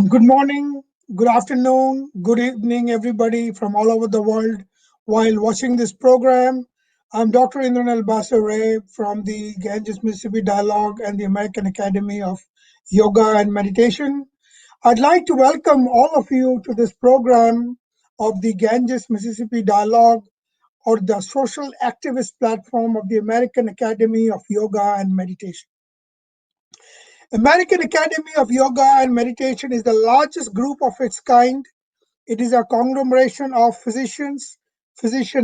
Good morning, good afternoon, good evening, everybody from all over the world. While watching this program, I'm Dr. Anil Sahasrabudhe from the Ganges, Mississippi Dialogue and the American Academy of Yoga and Meditation. I'd like to welcome all of you to this program of the Ganges, Mississippi Dialogue, or the social activist platform of the American Academy of Yoga and Meditation. American Academy of Yoga and Meditation is the largest group of its kind. It is a conglomeration of physician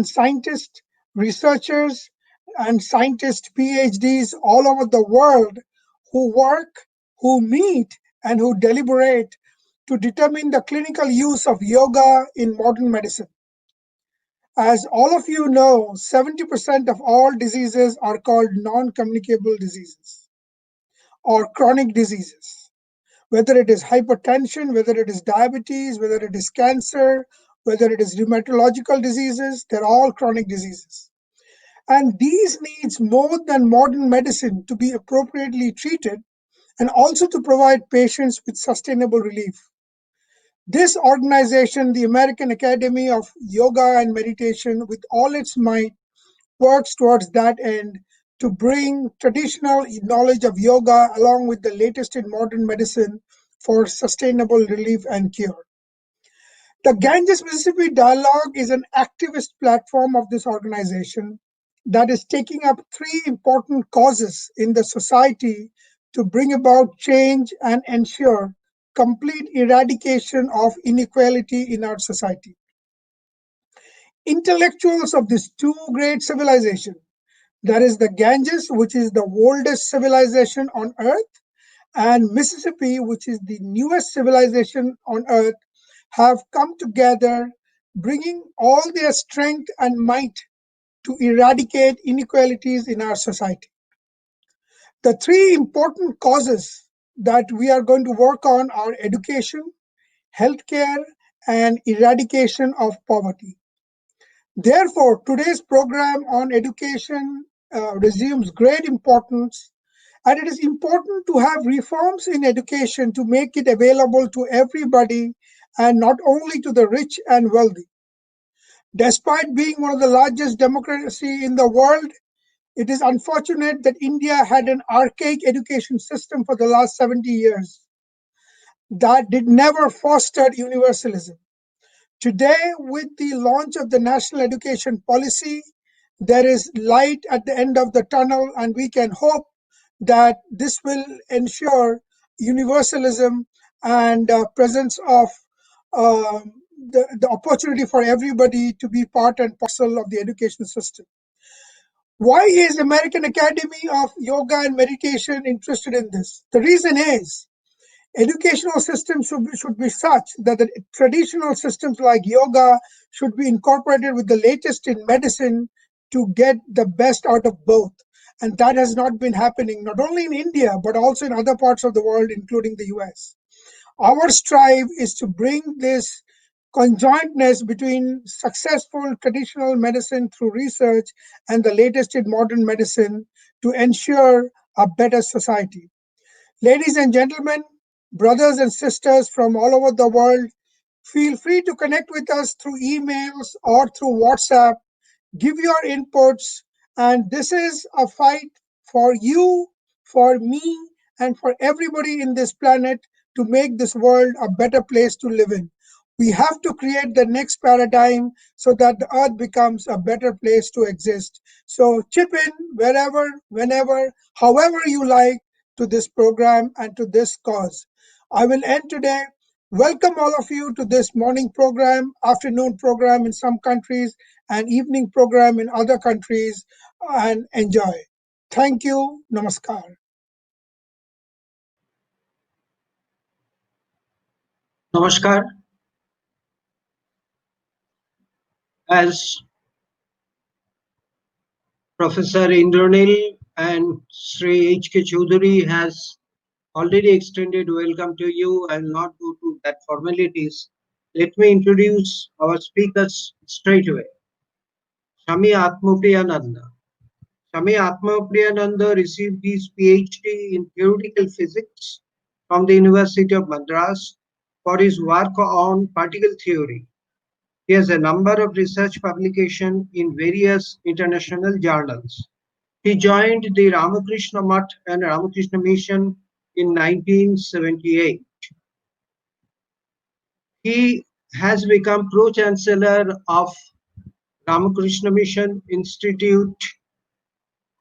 scientists, researchers, and scientist PhDs all over the world who work, who meet, and who deliberate to determine the clinical use of yoga in modern medicine. As all of you know, 70% of all diseases are called non-communicable diseases or chronic diseases. Whether it is hypertension, whether it is diabetes, whether it is cancer, whether it is rheumatological diseases, they're all chronic diseases. And these needs more than modern medicine to be appropriately treated and also to provide patients with sustainable relief. This organization, the American Academy of Yoga and Meditation, with all its might, works towards that end to bring traditional knowledge of yoga along with the latest in modern medicine for sustainable relief and cure. The Ganges Mississippi Dialogue is an activist platform of this organization that is taking up three important causes in the society to bring about change and ensure complete eradication of inequality in our society. Intellectuals of these two great civilizations, that is the Ganges, which is the oldest civilization on earth, and Mississippi, which is the newest civilization on earth, have come together, bringing all their strength and might to eradicate inequalities in our society. The three important causes that we are going to work on are education, healthcare, and eradication of poverty. Therefore, today's program on education resumes great importance, and it is important to have reforms in education to make it available to everybody and not only to the rich and wealthy. Despite being one of the largest democracies in the world, it is unfortunate that India had an archaic education system for the last 70 years that did never foster universalism. Today, with the launch of the National Education Policy, there is light at the end of the tunnel, and we can hope that this will ensure universalism and presence of the opportunity for everybody to be part and parcel of the education system. Why is American Academy of Yoga and Meditation interested in this? The reason is educational systems should be such that the traditional systems like yoga should be incorporated with the latest in medicine to get the best out of both. And that has not been happening, not only in India, but also in other parts of the world, including the US. Our strive is to bring this conjointness between successful traditional medicine through research and the latest in modern medicine to ensure a better society. Ladies and gentlemen, brothers and sisters from all over the world, feel free to connect with us through emails or through WhatsApp. Give your inputs, and this is a fight for you, for me, and for everybody in this planet to make this world a better place to live in. We have to create the next paradigm so that the earth becomes a better place to exist. So chip in wherever, whenever, however you like to this program and to this cause. I will end today. Welcome all of you to this morning program, afternoon program in some countries, and evening program in other countries, and enjoy. Thank you. Namaskar. Namaskar. As Professor Indranil and Sri H.K. Choudhury has already extended welcome to you, I will not go to that formalities. Let me introduce our speakers straight away. Swami Atmapriyananda. Swami Atmapriyananda received his PhD in theoretical physics from the University of Madras for his work on particle theory. He has a number of research publications in various international journals. He joined the Ramakrishna Mutt and Ramakrishna Mission in 1978. He has become pro-chancellor of Ramakrishna Mission Institute,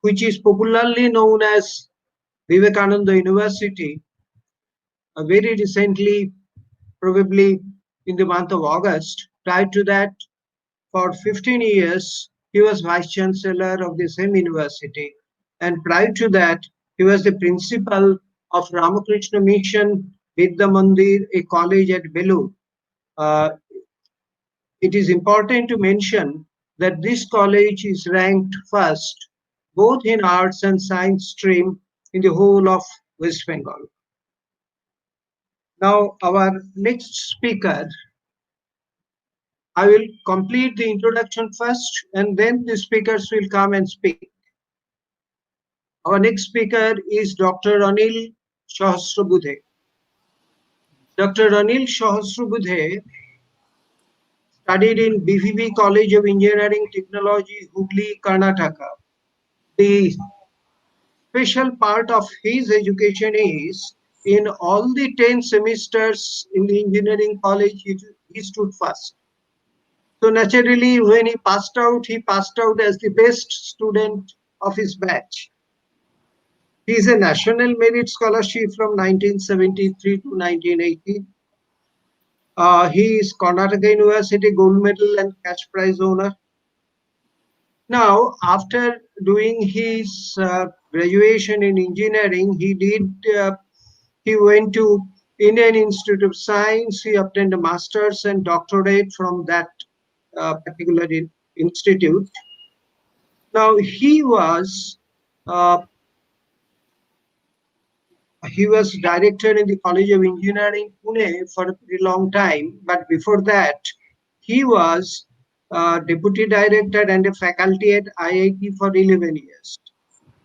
which is popularly known as Vivekananda University. Very recently, probably in the month of August. Prior to that, for 15 years, he was Vice Chancellor of the same university. And prior to that, he was the principal of Ramakrishna Mission Vidya Mandir, a college at Belur. Uh, it is important to mention that this college is ranked first, both in arts and science stream in the whole of West Bengal. Now, our next speaker, I will complete the introduction first, and then the speakers will come and speak. Our next speaker is Dr. Anil Sahasrabudhe. Dr. Anil Sahasrabudhe studied in BVB College of Engineering Technology, Hubli, Karnataka. The special part of his education is in all the 10 semesters in the engineering college, he stood first. So naturally, when he passed out as the best student of his batch. He is a National Merit Scholarship from 1973 to 1980. He is Karnataka University Gold Medal and Cash Prize owner. Now, after doing his graduation in engineering, he went to Indian Institute of Science. He obtained a master's and doctorate from that particular institute. Now, uh, he was director in the College of Engineering, Pune, for a very long time. But before that, he was deputy director and a faculty at IIT for 11 years.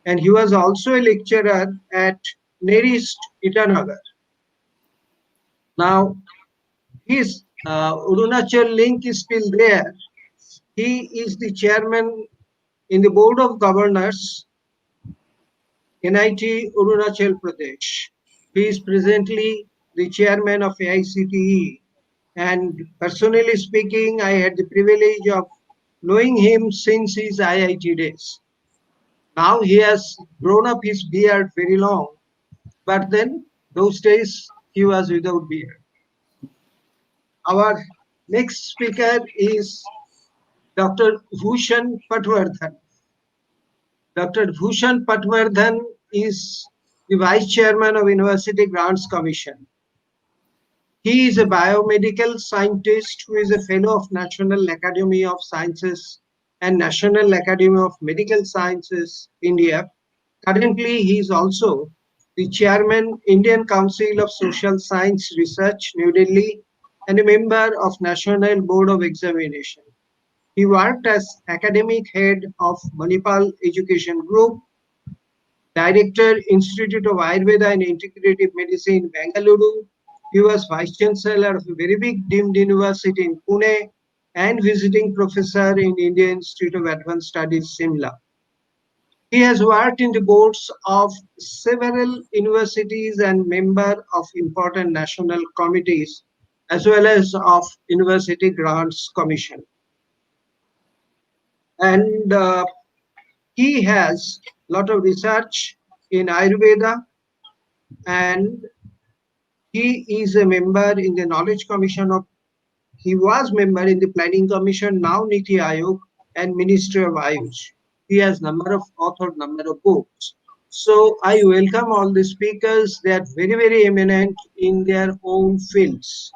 And he was also a lecturer at Nerist, Itanagar. Now, his Arunachal link is still there. He is the chairman in the Board of Governors, NIT Arunachal Pradesh. He is presently the chairman of AICTE. And personally speaking, I had the privilege of knowing him since his IIT days. Now he has grown up his beard very long, but then those days he was without beard. Our next speaker is Dr. Bhushan Patwardhan. Dr. Bhushan Patwardhan is the Vice Chairman of University Grants Commission. He is a biomedical scientist who is a fellow of National Academy of Sciences and National Academy of Medical Sciences, India. Currently, he is also the chairman, Indian Council of Social Science Research, New Delhi, and a member of National Board of Examination. He worked as academic head of Manipal Education Group, Director, Institute of Ayurveda and Integrative Medicine, Bengaluru. He was Vice Chancellor of a very big deemed university in Pune and visiting professor in Indian Institute of Advanced Studies, Simla. He has worked in the boards of several universities and member of important national committees as well as of University Grants Commission. And he has a lot of research in Ayurveda, and he is a member in the Knowledge Commission of, he was member in the Planning Commission, now Niti Aayog, and Ministry of Ayush. He has authored number of books. So I welcome all the speakers. They are very, very eminent in their own fields.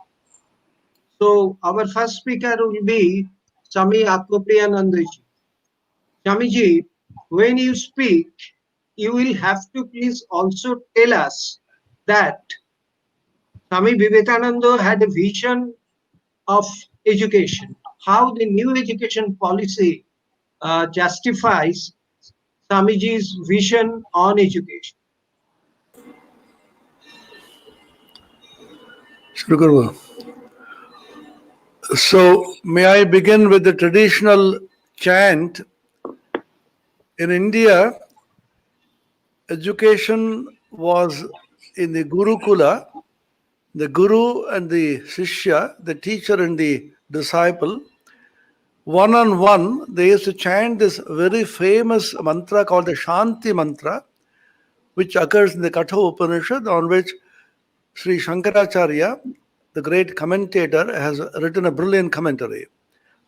So our first speaker will be Swami Atmapriyananda ji. Swamiji, when you speak, you will have to please also tell us that Swami Vivekananda had a vision of education, how the new education policy justifies Swamiji's vision on education. Shukru. So, may I begin with the traditional chant? In India, education was in the Gurukula, the Guru and the Shishya, the teacher and the disciple. One on one, they used to chant this very famous mantra called the Shanti mantra, which occurs in the Katha Upanishad, on which Sri Shankaracharya, the great commentator, has written a brilliant commentary.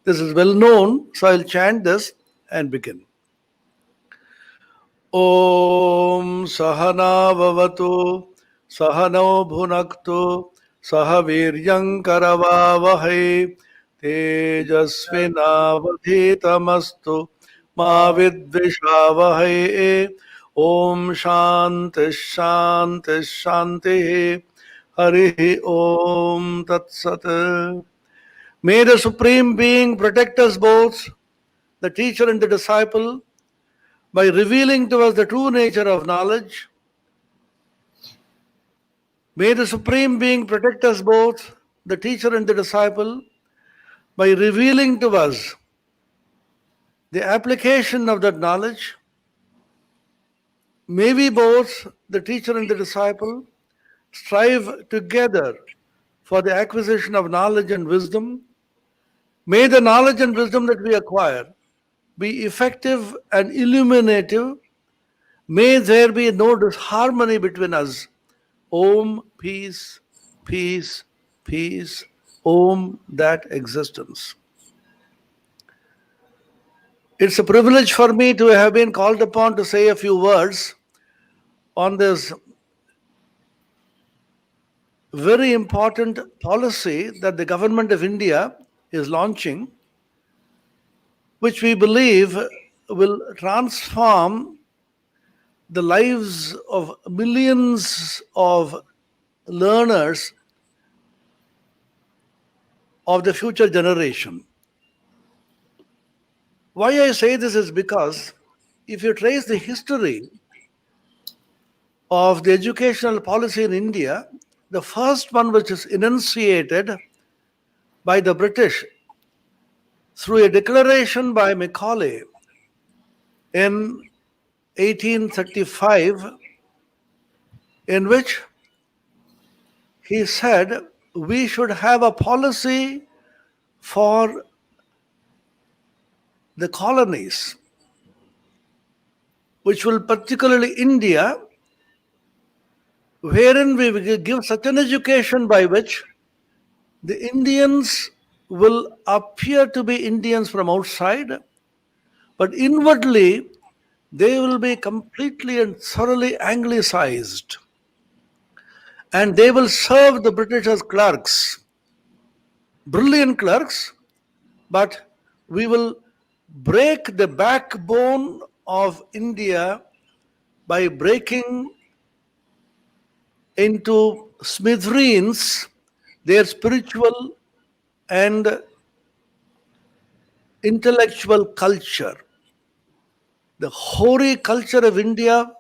This is well known, so I'll chant this and begin. Om Sahana Vavatu Sahano Bhunaktu Sahaviryam Karavavahe Tejasvinavadhitamastu Ma Vidvishavahe Om Shanti Shanti Shanti Harihi Om Tat Sat. May the Supreme Being protect us both, the teacher and the disciple, by revealing to us the true nature of knowledge. May the Supreme Being protect us both, the teacher and the disciple, by revealing to us the application of that knowledge. May we both, the teacher and the disciple, strive together for the acquisition of knowledge and wisdom. May the knowledge and wisdom that we acquire be effective and illuminative. May there be no disharmony between us. Om, peace, peace, peace. Om, that existence. It's a privilege for me to have been called upon to say a few words on this very important policy that the government of India is launching, which we believe will transform the lives of millions of learners of the future generation. Why I say this is because if you trace the history of the educational policy in India, the first one which is enunciated by the British through a declaration by Macaulay in 1835, in which he said we should have a policy for the colonies, which will particularly India, wherein we will give such an education by which the Indians will appear to be Indians from outside, but inwardly they will be completely and thoroughly anglicized. And they will serve the British as clerks, brilliant clerks, but we will break the backbone of India by breaking into smithereens their spiritual and intellectual culture. The hoary culture of India,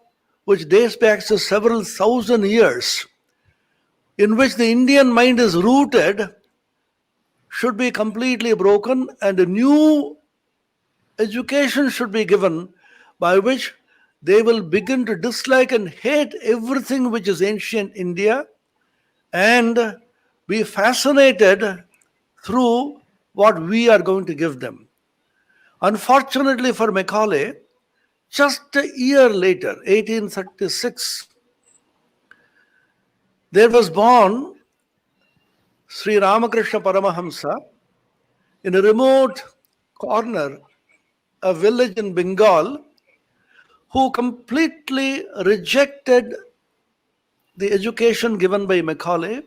which dates back to several thousand years, in which the Indian mind is rooted, should be completely broken, and a new education should be given by which they will begin to dislike and hate everything which is ancient India and be fascinated through what we are going to give them. Unfortunately for Macaulay, just a year later, 1836, there was born Sri Ramakrishna Paramahamsa in a remote corner, a village in Bengal, who completely rejected the education given by Macaulay.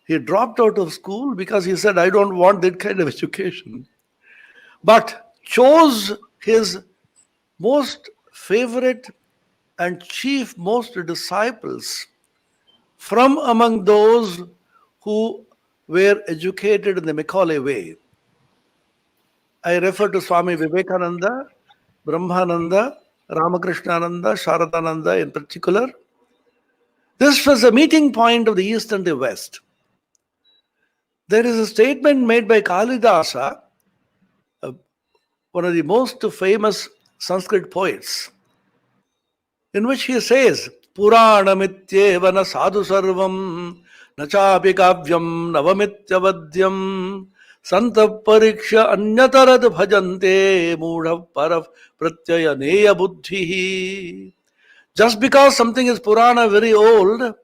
He dropped out of school because he said, I don't want that kind of education. But chose his most favorite and chief most disciples from among those who were educated in the Macaulay way. I refer to Swami Vivekananda, Brahmananda, Ramakrishna Saradananda in particular. This was a meeting point of the East and the West. There is a statement made by Kalidasa, one of the most famous Sanskrit poets, in which he says, Puranamityeva na sadhu sarvam, nachapi kavyam navamityavadyam, santa pariksha anyatarad bhajante, mudha parav pratyaya neya buddhi. Just because something is Purana, very old,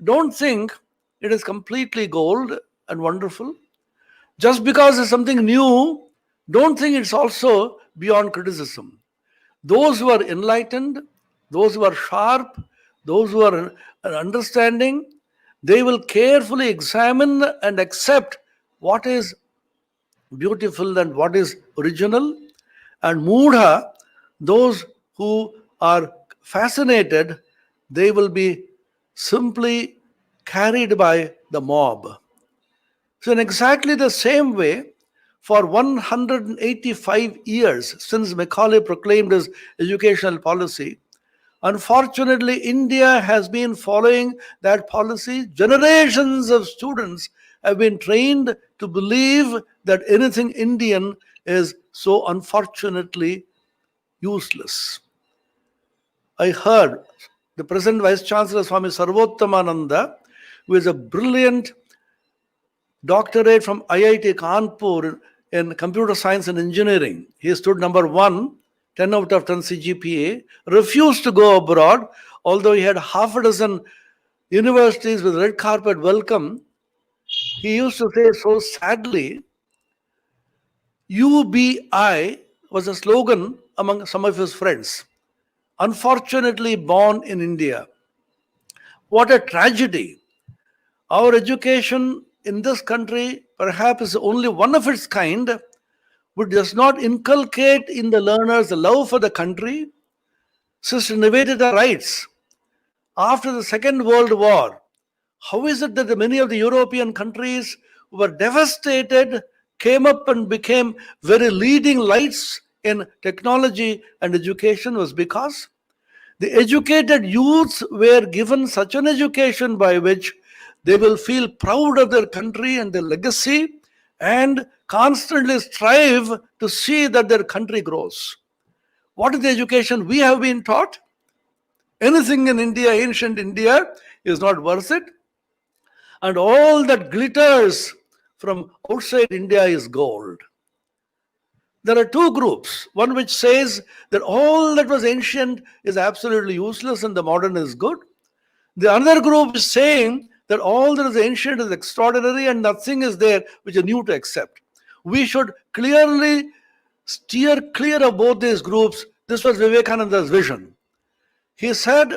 don't think it is completely gold and wonderful. Just because it's something new, don't think it's also beyond criticism. Those who are enlightened, those who are sharp, those who are understanding, they will carefully examine and accept what is beautiful and what is original. And Mudha, those who are fascinated, they will be simply carried by the mob. So, in exactly the same way, for 185 years since Macaulay proclaimed his educational policy, unfortunately, India has been following that policy. Generations of students have been trained to believe that anything Indian is so unfortunately useless. I heard the present Vice Chancellor Swami Sarvottamananda, who is a brilliant doctorate from IIT Kanpur in computer science and engineering. He stood number 1, 10 out of 10 CGPA, refused to go abroad, although he had half a dozen universities with red carpet welcome. He used to say so sadly, UBI was a slogan among some of his friends. Unfortunately born in India. What a tragedy. Our education in this country perhaps is only one of its kind, which does not inculcate in the learners the love for the country. Sister Nivedita writes, after the Second World War, how is it that many of the European countries who were devastated came up and became very leading lights in technology and education? Was because the educated youths were given such an education by which they will feel proud of their country and their legacy and constantly strive to see that their country grows. What is the education we have been taught? Anything in India, ancient India, is not worth it. And all that glitters from outside India is gold. There are two groups. One which says that all that was ancient is absolutely useless and the modern is good. The other group is saying that all that is ancient is extraordinary and nothing is there which is new to accept. We should clearly steer clear of both these groups. This was Vivekananda's vision. He said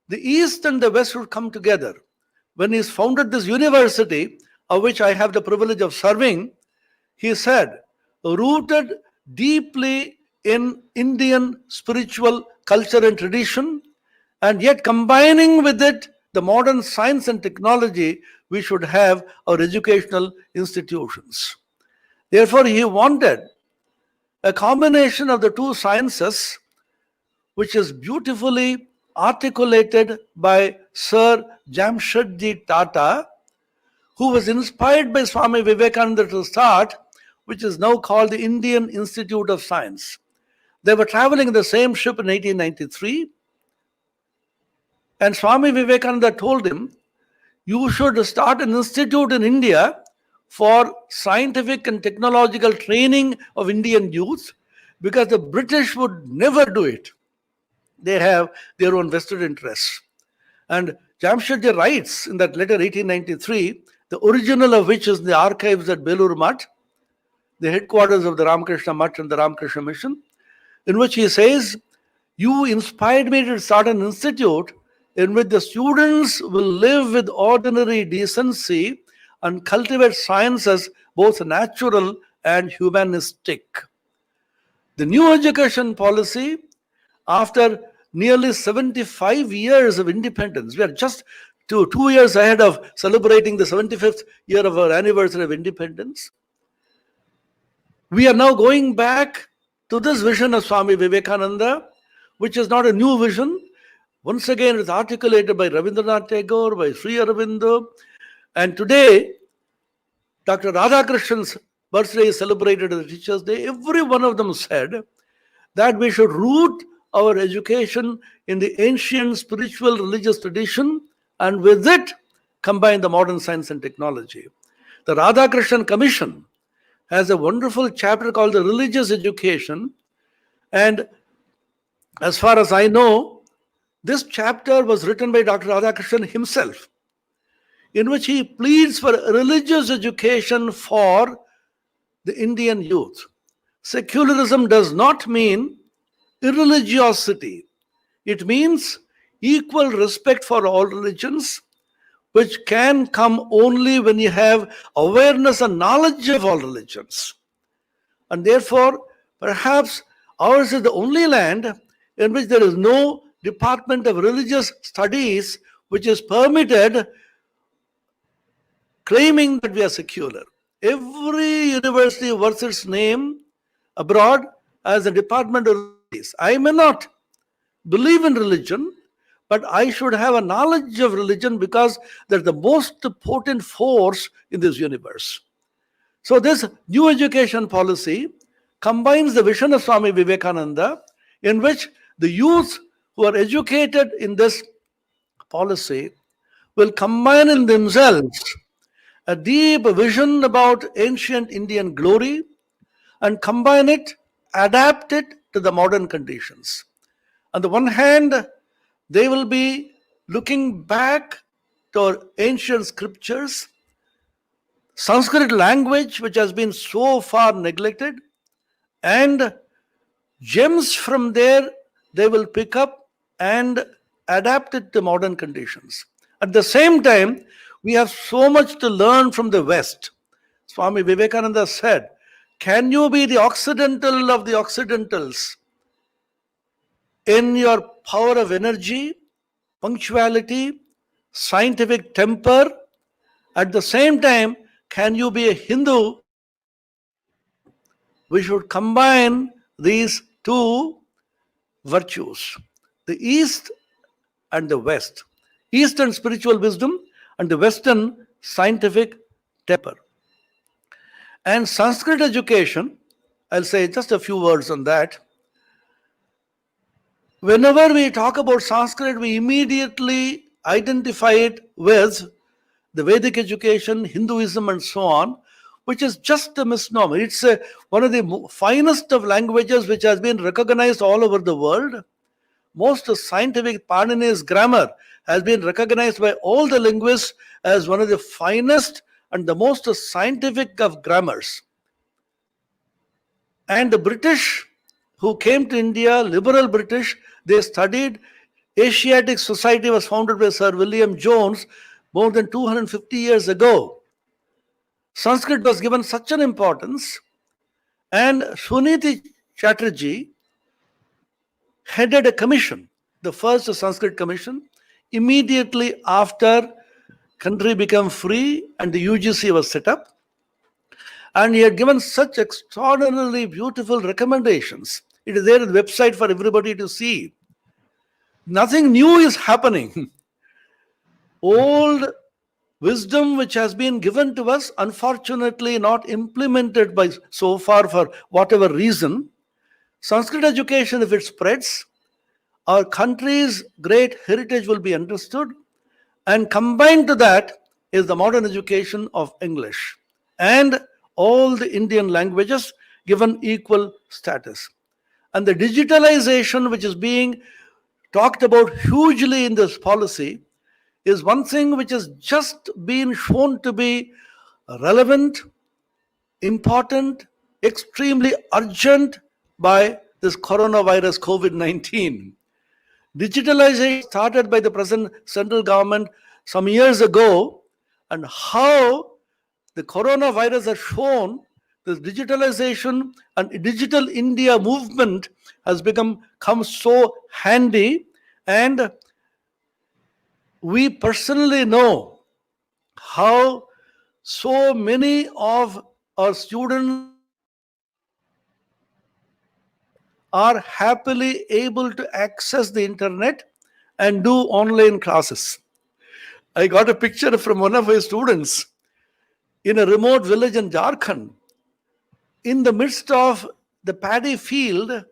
the East and the West should come together. When he founded this university, of which I have the privilege of serving, he said, rooted deeply in Indian spiritual culture and tradition, and yet combining with it the modern science and technology, we should have our educational institutions. Therefore, he wanted a combination of the two sciences, which is beautifully articulated by Sir Jamshedji Tata, who was inspired by Swami Vivekananda to start, which is now called the Indian Institute of Science. They were traveling in the same ship in 1893, and Swami Vivekananda told him, you should start an institute in India for scientific and technological training of Indian youth, because the British would never do it. They have their own vested interests. And Jamshedji writes in that letter 1893, the original of which is in the archives at Belur Mutt, the headquarters of the Ramakrishna Mutt and the Ramakrishna Mission, in which he says, you inspired me to start an institute in which the students will live with ordinary decency and cultivate science as both natural and humanistic. The new education policy, after nearly 75 years of independence, we are just 2 years ahead of celebrating the 75th year of our anniversary of independence. We are now going back to this vision of Swami Vivekananda, which is not a new vision. Once again, it's articulated by Rabindranath Tagore, by Sri Aurobindo, and today, Dr. Radhakrishnan's birthday is celebrated as a Teachers' Day. Every one of them said that we should root our education in the ancient spiritual religious tradition and with it combine the modern science and technology. The Radhakrishnan Commission has a wonderful chapter called the Religious Education, and as far as I know, this chapter was written by Dr. Radhakrishnan himself, in which he pleads for religious education for the Indian youth. Secularism does not mean irreligiosity. It means equal respect for all religions, which can come only when you have awareness and knowledge of all religions. And therefore, perhaps ours is the only land in which there is no department of religious studies which is permitted, claiming that we are secular. Every university worth its name abroad as a department of religions. I may not believe in religion, but I should have a knowledge of religion because that's the most potent force in this universe. So this new education policy combines the vision of Swami Vivekananda, in which the youth who are educated in this policy will combine in themselves a deep vision about ancient Indian glory and combine it, adapt it to the modern conditions. On the one hand, they will be looking back to our ancient scriptures, Sanskrit language, which has been so far neglected, and gems from there they will pick up and adapt it to modern conditions. At the same time, we have so much to learn from the West. Swami Vivekananda said, can you be the Occidental of the Occidentals in your power of energy, punctuality, scientific temper? At the same time, can you be a Hindu? We should combine these two virtues, the East and the West, Eastern spiritual wisdom and the Western scientific temper. And Sanskrit education, I'll say just a few words on that. Whenever we talk about Sanskrit, we immediately identify it with the Vedic education, Hinduism, and so on, which is just a misnomer. It's one of the finest of languages which has been recognized all over the world. Most scientific Panini's grammar has been recognized by all the linguists as one of the finest and the most scientific of grammars. And the British who came to India, liberal British, they studied. Asiatic Society was founded by Sir William Jones more than 250 years ago. Sanskrit was given such an importance, and Suniti Chatterjee headed a commission, the first Sanskrit commission, immediately after country became free and the UGC was set up. And he had given such extraordinarily beautiful recommendations. It is there on the website for everybody to see. Nothing new is happening. Old wisdom which has been given to us, unfortunately not implemented by so far for whatever reason. Sanskrit education, if it spreads, our country's great heritage will be understood, and combined to that is the modern education of English and all the Indian languages given equal status. And the digitalization which is being talked about hugely in this policy is one thing which has just been shown to be relevant, important, extremely urgent by this coronavirus COVID-19. Digitalization started by the present central government some years ago, and how the coronavirus has shown this digitalization and digital India movement has come so handy. And we personally know how so many of our students are happily able to access the internet and do online classes. I got a picture from one of my students in a remote village in Jharkhand. In the midst of the paddy field,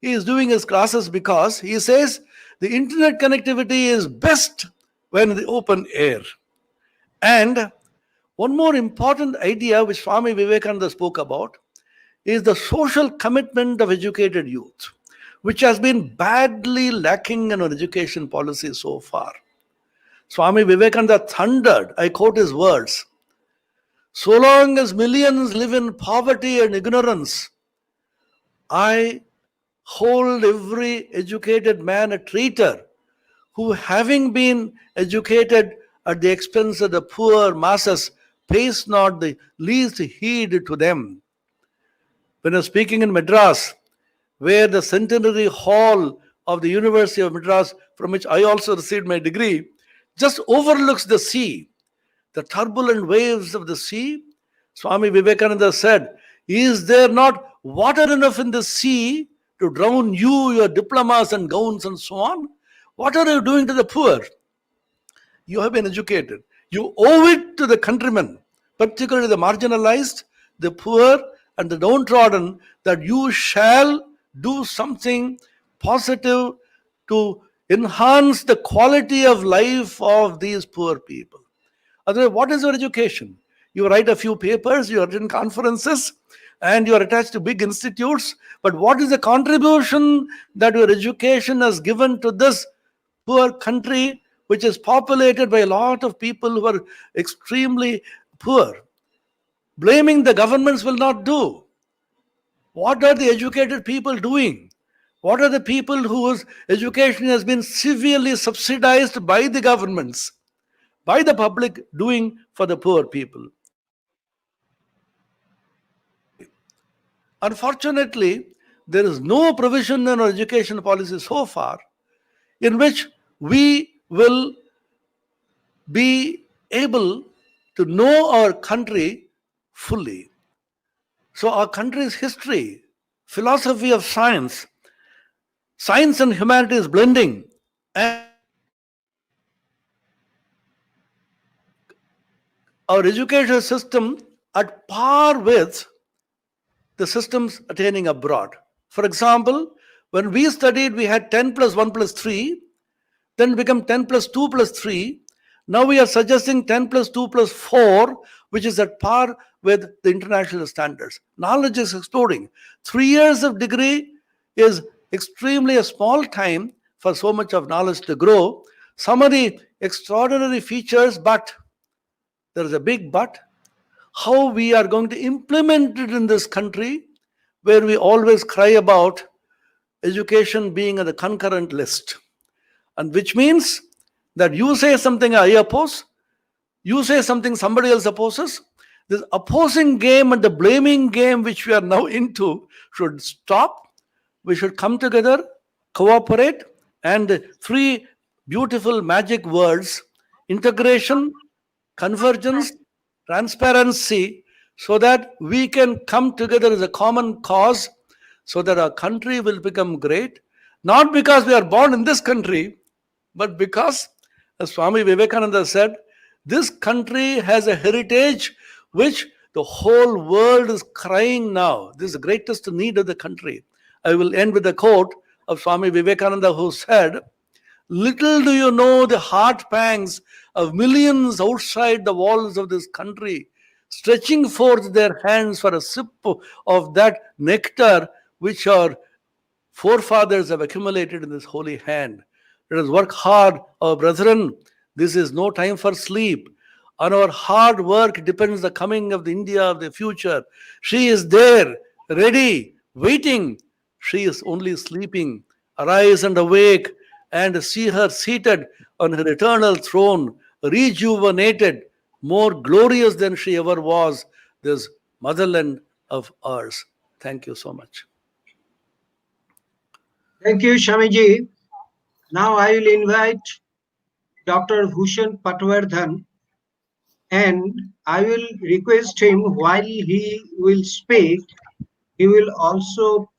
he is doing his classes because he says the internet connectivity is best when in the open air. And one more important idea which Swami Vivekananda spoke about is the social commitment of educated youth, which has been badly lacking in our education policy so far. Swami Vivekananda thundered, I quote his words, "So long as millions live in poverty and ignorance, I hold every educated man a traitor who, having been educated at the expense of the poor masses, pays not the least heed to them." When I was speaking in Madras, where the centenary hall of the University of Madras, from which I also received my degree, just overlooks the sea, the turbulent waves of the sea, Swami Vivekananda said, "Is there not water enough in the sea to drown you, your diplomas and gowns and so on? What are you doing to the poor? You have been educated. You owe it to the countrymen, particularly the marginalized, the poor, and the downtrodden, that you shall do something positive to enhance the quality of life of these poor people. Otherwise, what is your education? You write a few papers, you attend conferences, and you are attached to big institutes. But what is the contribution that your education has given to this poor country, which is populated by a lot of people who are extremely poor? Blaming the governments will not do. What are the educated people doing? What are the people whose education has been severely subsidized by the governments, by the public, doing for the poor people? Unfortunately, there is no provision in our education policy so far in which we will be able to know our country fully. So our country's history, philosophy of science, science and humanity is blending, and our education system at par with the systems attaining abroad. For example, when we studied, we had 10 plus 1 plus 3, then become 10 plus 2 plus 3. Now we are suggesting 10 plus 2 plus 4, which is at par with the international standards. Knowledge is exploding. 3 years of degree is extremely a small time for so much of knowledge to grow. Some of the extraordinary features, but there is a big but, how we are going to implement it in this country, where we always cry about education being on the concurrent list. And which means that you say something I oppose, you say something somebody else opposes. This opposing game and the blaming game which we are now into should stop. We should come together, cooperate, and the three beautiful magic words: integration, convergence, transparency, so that we can come together as a common cause, so that our country will become great, not because we are born in this country, but because, as Swami Vivekananda said, this country has a heritage which the whole world is crying now. This is the greatest need of the country. I will end with a quote of Swami Vivekananda, who said, "Little do you know the heart pangs of millions outside the walls of this country, stretching forth their hands for a sip of that nectar which our forefathers have accumulated in this holy hand. Let us work hard, our brethren. This is no time for sleep. On our hard work depends the coming of the India of the future. She is there, ready, waiting. She is only sleeping. Arise and awake and see her seated on her eternal throne, rejuvenated, more glorious than she ever was, this motherland of ours." Thank you so much. Thank you, Shamiji. Now I will invite Dr. Bhushan Patwardhan, and I will request him, while he will speak, he will also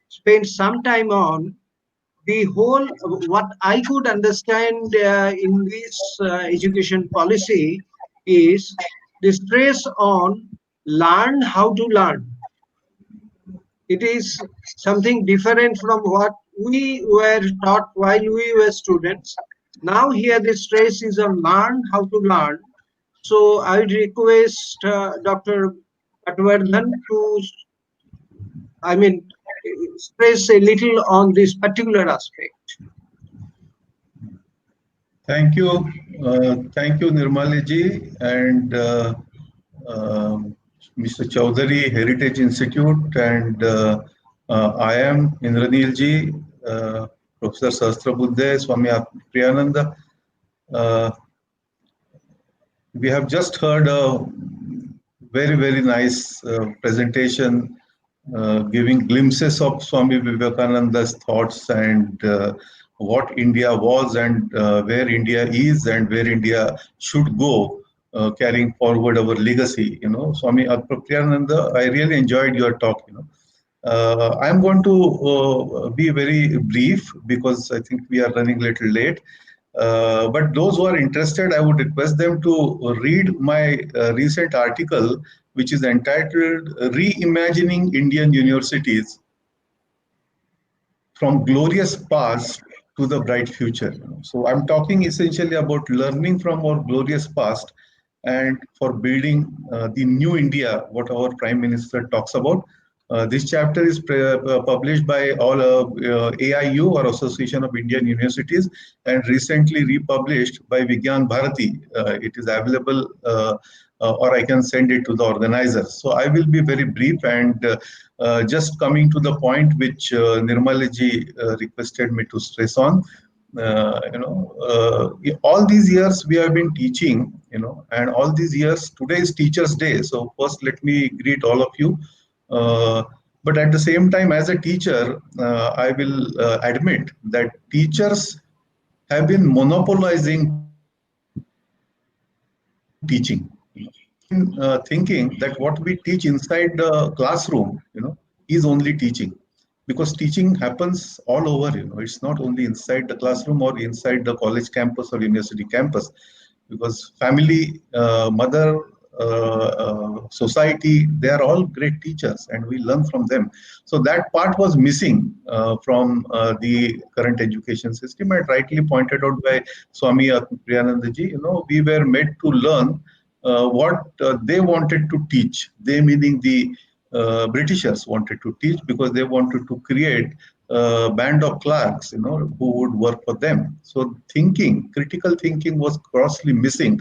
spend some time on the whole, what I could understand in this education policy is the stress on learn how to learn. It is something different from what we were taught while we were students. Now here the stress is on learn how to learn. So I would request Dr. Patwardhan to, I mean, stress a little on this particular aspect. Thank you, Nirmali ji, and Mr. Chaudhary, Heritage Institute, and I am Indranil ji, Professor Sahasrabudhe, Swami Atmapriyananda. Uh, we have just heard a very nice presentation giving glimpses of Swami Vivekananda's thoughts and what India was and where India is and where India should go, carrying forward our legacy. You know, Swami Atmapriyananda, I really enjoyed your talk. You know, I'm going to be very brief because I think we are running a little late. But those who are interested, I would request them to read my recent article, which is entitled Reimagining Indian Universities from Glorious Past to the Bright Future. So I'm talking essentially about learning from our glorious past and for building the new India, what our Prime Minister talks about. This chapter is published by all AIU, or Association of Indian Universities, and recently republished by Vigyan Bharati. It is available, or I can send it to the organizers. So I will be very brief and just coming to the point which Nirmaliji requested me to stress on. All these years we have been teaching, and all these years, today is Teachers' Day. So first, let me greet all of you. But at the same time, as a teacher, I will admit that teachers have been monopolizing teaching. Thinking that what we teach inside the classroom, is only teaching, because teaching happens all over. It's not only inside the classroom or inside the college campus or university campus, because family, mother, society, they are all great teachers and we learn from them. So that part was missing from the current education system, and rightly pointed out by Swami Atmapriyananda ji. We were made to learn what they wanted to teach. They, meaning the Britishers, wanted to teach, because they wanted to create a band of clerks, who would work for them. So critical thinking was grossly missing.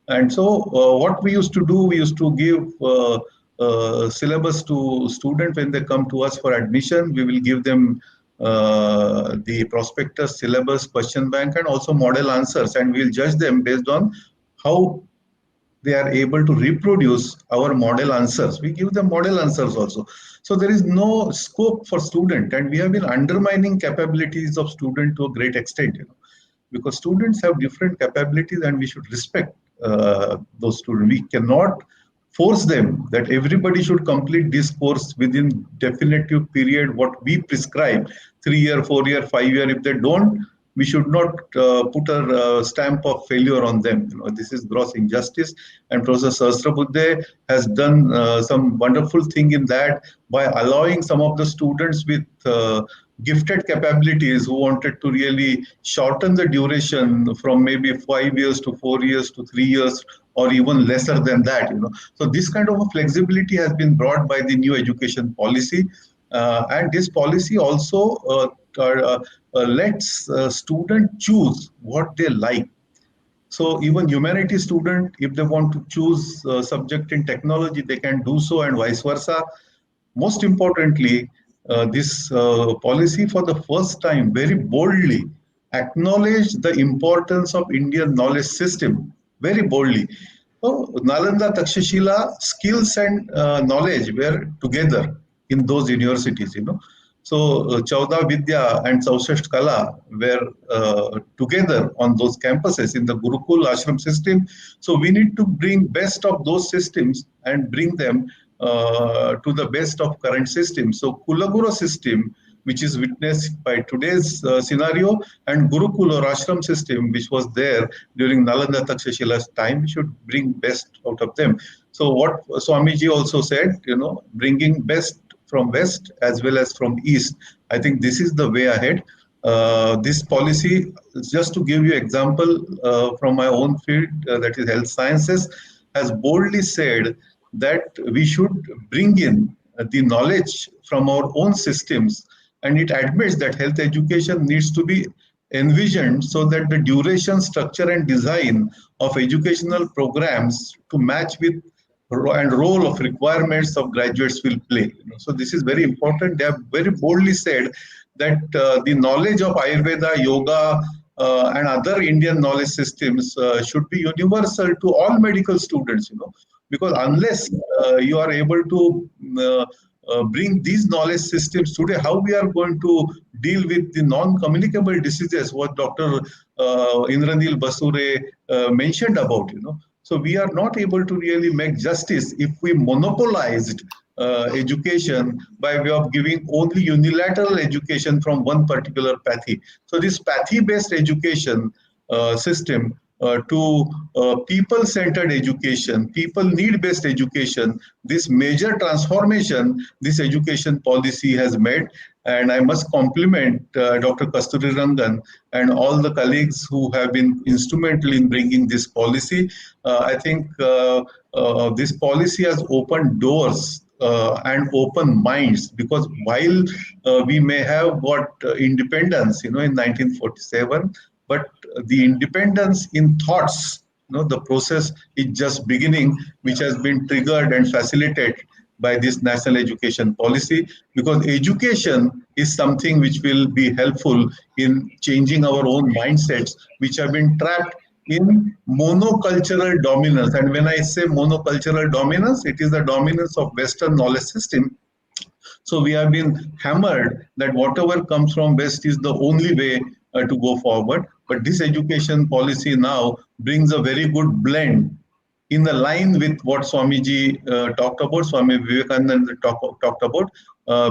And so what we used to do, we used to give syllabus to students when they come to us for admission. We will give them the prospectus, syllabus, question bank, and also model answers, and we'll judge them based on how they are able to reproduce our model answers. We give them model answers also. So there is no scope for student, and we have been undermining capabilities of student to a great extent, because students have different capabilities and we should respect those students. We cannot force them that everybody should complete this course within definitive period what we prescribe, 3 year, 4 year, 5 year. If they don't, we should not put a stamp of failure on them. This is gross injustice, and Professor Sahasrabudhe has done some wonderful thing in that, by allowing some of the students with gifted capabilities who wanted to really shorten the duration from maybe 5 years to 4 years to 3 years, or even lesser than that. So this kind of a flexibility has been brought by the new education policy, and this policy also lets students choose what they like. So even humanity student, if they want to choose a subject in technology, they can do so, and vice versa. Most importantly, this policy for the first time very boldly acknowledged the importance of Indian knowledge system, very boldly. So Nalanda, Takshashila, skills and knowledge were together in those universities, So Chauda Vidya and Sausasht Kala were together on those campuses in the Gurukul Ashram system. So we need to bring best of those systems and bring them to the best of current system. So Kulaguru system which is witnessed by today's scenario, and Gurukul or ashram system, which was there during Nalanda Takshashila's time. We should bring best out of them. So what Swamiji also said, bringing best from West as well as from East. I think this is the way ahead. This policy, just to give you example from my own field, that is health sciences, has boldly said that we should bring in the knowledge from our own systems, and it admits that health education needs to be envisioned so that the duration, structure and design of educational programs to match with and role of requirements of graduates will play. So this is very important. They have very boldly said that the knowledge of Ayurveda, yoga, and other Indian knowledge systems should be universal to all medical students, because unless you are able to bring these knowledge systems today, how we are going to deal with the non-communicable diseases, what Dr. Indranil Basure mentioned about, So we are not able to really make justice if we monopolized education by way of giving only unilateral education from one particular pathy. So this pathy-based education system to people-centered education, people need-based education, this major transformation this education policy has made. And I must compliment Dr. Kasturi Rangan and all the colleagues who have been instrumental in bringing this policy. I think this policy has opened doors and open minds, because while we may have got independence, in 1947, but the independence in thoughts, the process is just beginning, which has been triggered and facilitated by this national education policy, because education is something which will be helpful in changing our own mindsets, which have been trapped in monocultural dominance. And when I say monocultural dominance, it is the dominance of Western knowledge system. So we have been hammered that whatever comes from West is the only way to go forward. But this education policy now brings a very good blend in the line with what Swamiji talked about, Swami Vivekananda talked about,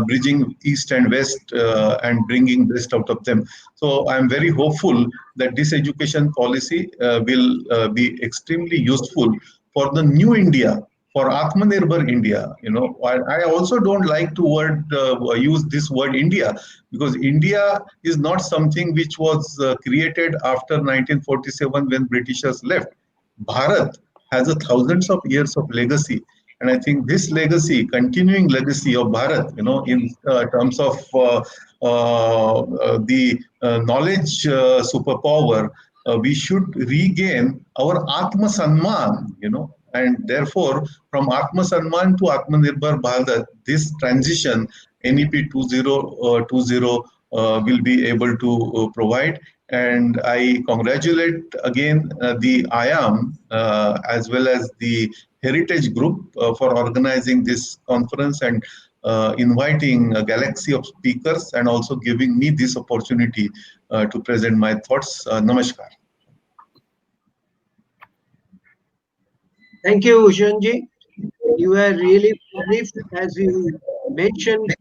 bridging East and West and bringing best out of them. So I'm very hopeful that this education policy will be extremely useful for the new India, for Atmanirbhar India. I also don't like to use this word India, because India is not something which was created after 1947 when Britishers left. Bharat has thousands of years of legacy. And I think this legacy, continuing legacy of Bharat, in terms of the knowledge superpower, we should regain our Atma Sanman, and therefore from Atma Sanman to Atmanirbhar Bharat, this transition NEP 2020 will be able to provide. And I congratulate again the IAM as well as the Heritage Group for organizing this conference and inviting a galaxy of speakers, and also giving me this opportunity to present my thoughts. Namaskar. Thank you, Bhushanji. You were really brief, as you mentioned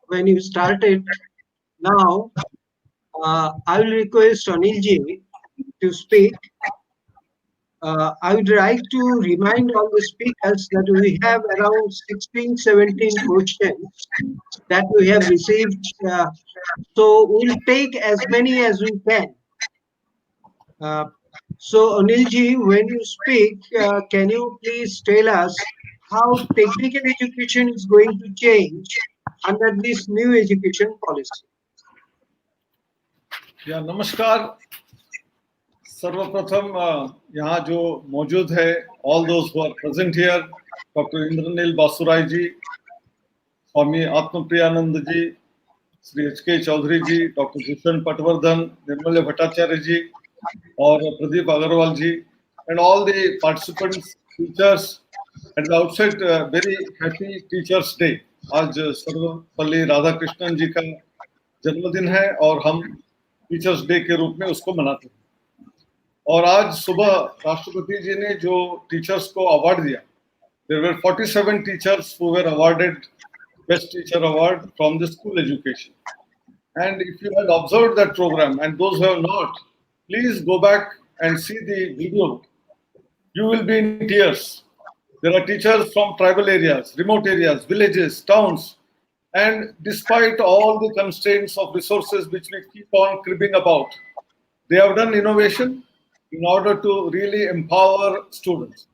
when you started. Now, I will request Anilji to speak. I would like to remind all the speakers that we have around 16, 17 questions that we have received. So we'll take as many as we can. So Anilji, when you speak, can you please tell us how technical education is going to change under this new education policy? या नमस्कार. सर्वप्रथम यहाँ जो मौजूद है, all those who are present here, Dr. Indranil Basure ji, Swami आत्मप्रियानंद ji, Shri HK Chaudhary ji, Dr. Bhushan Patwardhan, निर्मल भट्टाचार्य जी और प्रदीप अग्रवाल जी, and all the participants, teachers. At the outset, very happy Teachers Day. आज सर्वपल्ली राधाकृष्णन जी का जन्मदिन है और हम टीचर्स डे के रूप में उसको मनाते हैं. और आज सुबह राष्ट्रपति जी ने जो टीचर्स को अवार्ड दिया, there were 47 teachers who were awarded Best Teacher Award from the school education. And if you had observed that program, and those who have not, please go back and see the video. You will be in tears. There are teachers from tribal areas, remote areas, villages, towns, and despite all the constraints of resources which we keep on cribbing about, they have done innovation in order to really empower students.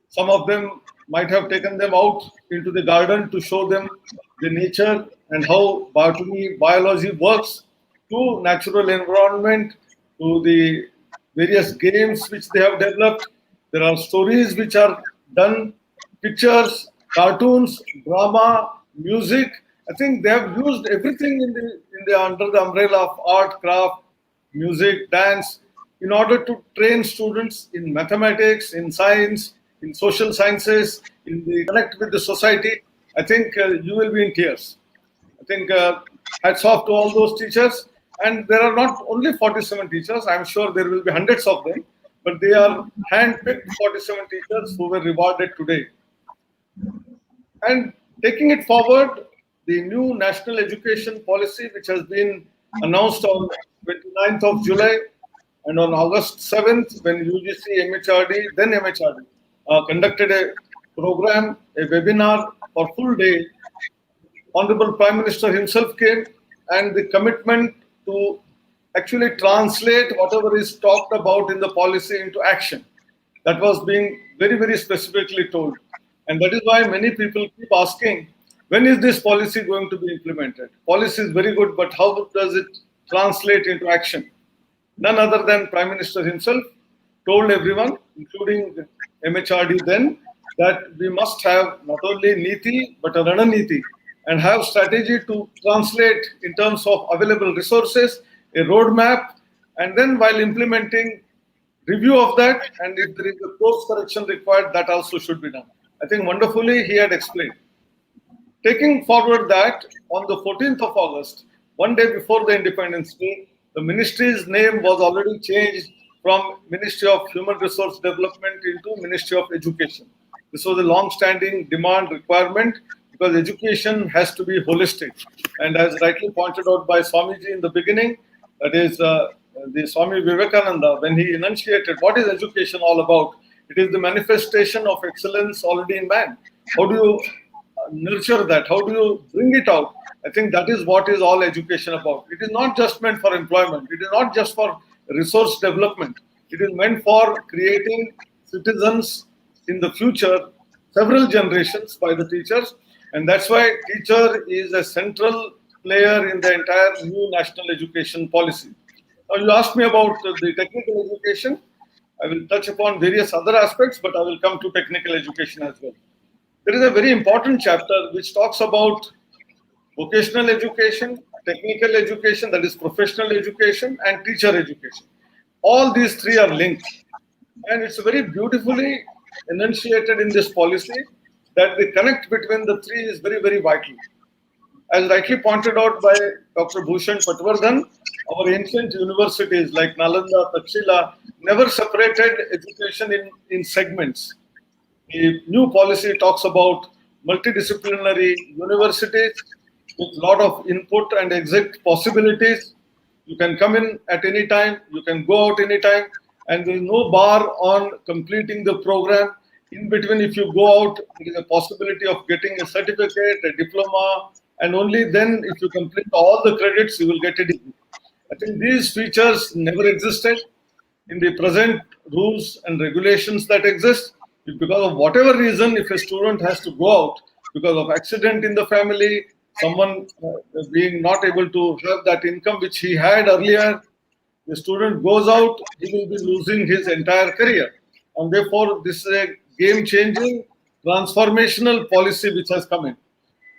Some of them might have taken them out into the garden to show them the nature and how botany, biology works, to natural environment, to the various games which they have developed. There are stories which are done, pictures, cartoons, drama, music. I think they have used everything in the under the umbrella of art, craft, music, dance, in order to train students in mathematics, in science, in social sciences, in the connect with the society. I think you will be in tears. I think hats off to all those teachers. And there are not only 47 teachers, I'm sure there will be hundreds of them, but they are hand-picked 47 teachers who were rewarded today. And taking it forward, the new national education policy, which has been announced on 29th of July, and on August 7th, when UGC, MHRD, conducted a program, a webinar for full day, Honorable Prime Minister himself came, and the commitment to actually translate whatever is talked about in the policy into action. That was being very, very specifically told. And that is why many people keep asking, when is this policy going to be implemented? Policy is very good, but how does it translate into action? None other than Prime Minister himself told everyone, including MHRD then, that we must have not only Niti, but a Rananiti, and have strategy to translate in terms of available resources, a roadmap, and then while implementing, review of that, and if there is a course correction required, that also should be done. I think wonderfully he had explained. Taking forward that, on the 14th of August, one day before the Independence Day, the ministry's name was already changed from Ministry of Human Resource Development into Ministry of Education. This was a long-standing demand requirement because education has to be holistic. And as rightly pointed out by Swamiji in the beginning, that is the Swami Vivekananda, when he enunciated what is education all about, it is the manifestation of excellence already in man. How do you nurture that? How do you bring it out? I think that is what is all education about. It is not just meant for employment. It is not just for resource development. It is meant for creating citizens in the future, several generations by the teachers. And that's why teacher is a central player in the entire new national education policy. Now you asked me about the technical education. I will touch upon various other aspects, but I will come to technical education as well. There is a very important chapter which talks about vocational education, technical education, that is professional education, and teacher education. All these three are linked. And it's very beautifully enunciated in this policy that the connect between the three is very, very vital. As rightly pointed out by Dr. Bhushan Patwardhan, our ancient universities like Nalanda, Takshila never separated education in segments. The new policy talks about multidisciplinary universities with a lot of input and exit possibilities. You can come in at any time, you can go out any time, and there is no bar on completing the program. In between, if you go out, there is a possibility of getting a certificate, a diploma, and only then, if you complete all the credits, you will get a degree. I think these features never existed in the present rules and regulations that exist. Because of whatever reason, if a student has to go out because of accident in the family, someone being not able to have that income which he had earlier, the student goes out, he will be losing his entire career. And therefore, this is a game-changing, transformational policy which has come in.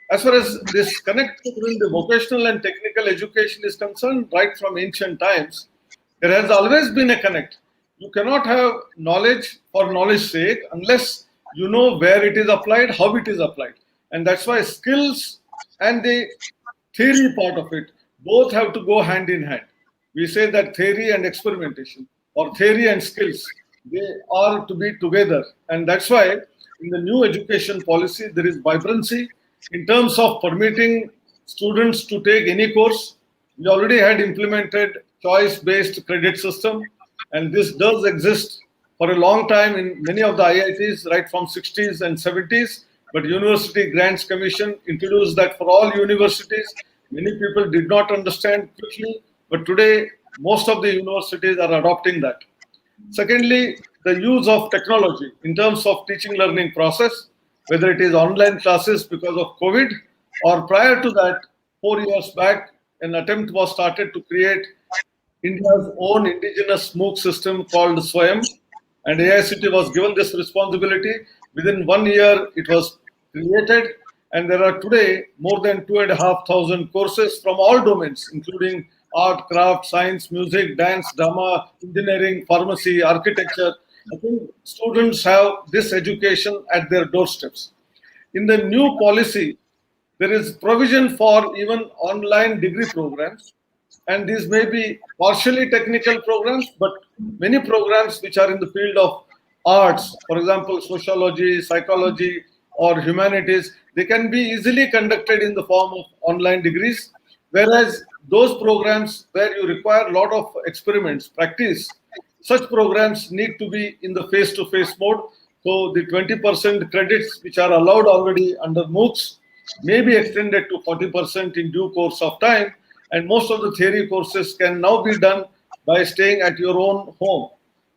As far as this connect between the vocational and technical education is concerned, right from ancient times, there has always been a connect. You cannot have knowledge for knowledge's sake unless you know where it is applied, how it is applied. And that's why skills and the theory part of it both have to go hand in hand. We say that theory and experimentation, or theory and skills, they are to be together. And that's why in the new education policy, there is vibrancy, In terms of permitting students to take any course, we already had implemented choice-based credit system, and this does exist for a long time in many of the IITs, right from 60s and 70s. But University Grants Commission introduced that for all universities. Many people did not understand quickly, but today most of the universities are adopting that. Secondly, the use of technology in terms of teaching learning process, whether it is online classes because of COVID, or prior to that, 4 years back, an attempt was started to create India's own indigenous MOOC system called Swayam, and AICTE was given this responsibility. Within 1 year, it was created, and there are today more than 2,500 courses from all domains, including art, craft, science, music, dance, drama, engineering, pharmacy, architecture. I think students have this education at their doorsteps. In the new policy, there is provision for even online degree programs, and these may be partially technical programs, but many programs which are in the field of arts, for example, sociology, psychology, or humanities, they can be easily conducted in the form of online degrees, whereas those programs where you require a lot of experiments, practice, such programs need to be in the face-to-face mode. So the 20% credits which are allowed already under MOOCs may be extended to 40% in due course of time, and most of the theory courses can now be done by staying at your own home.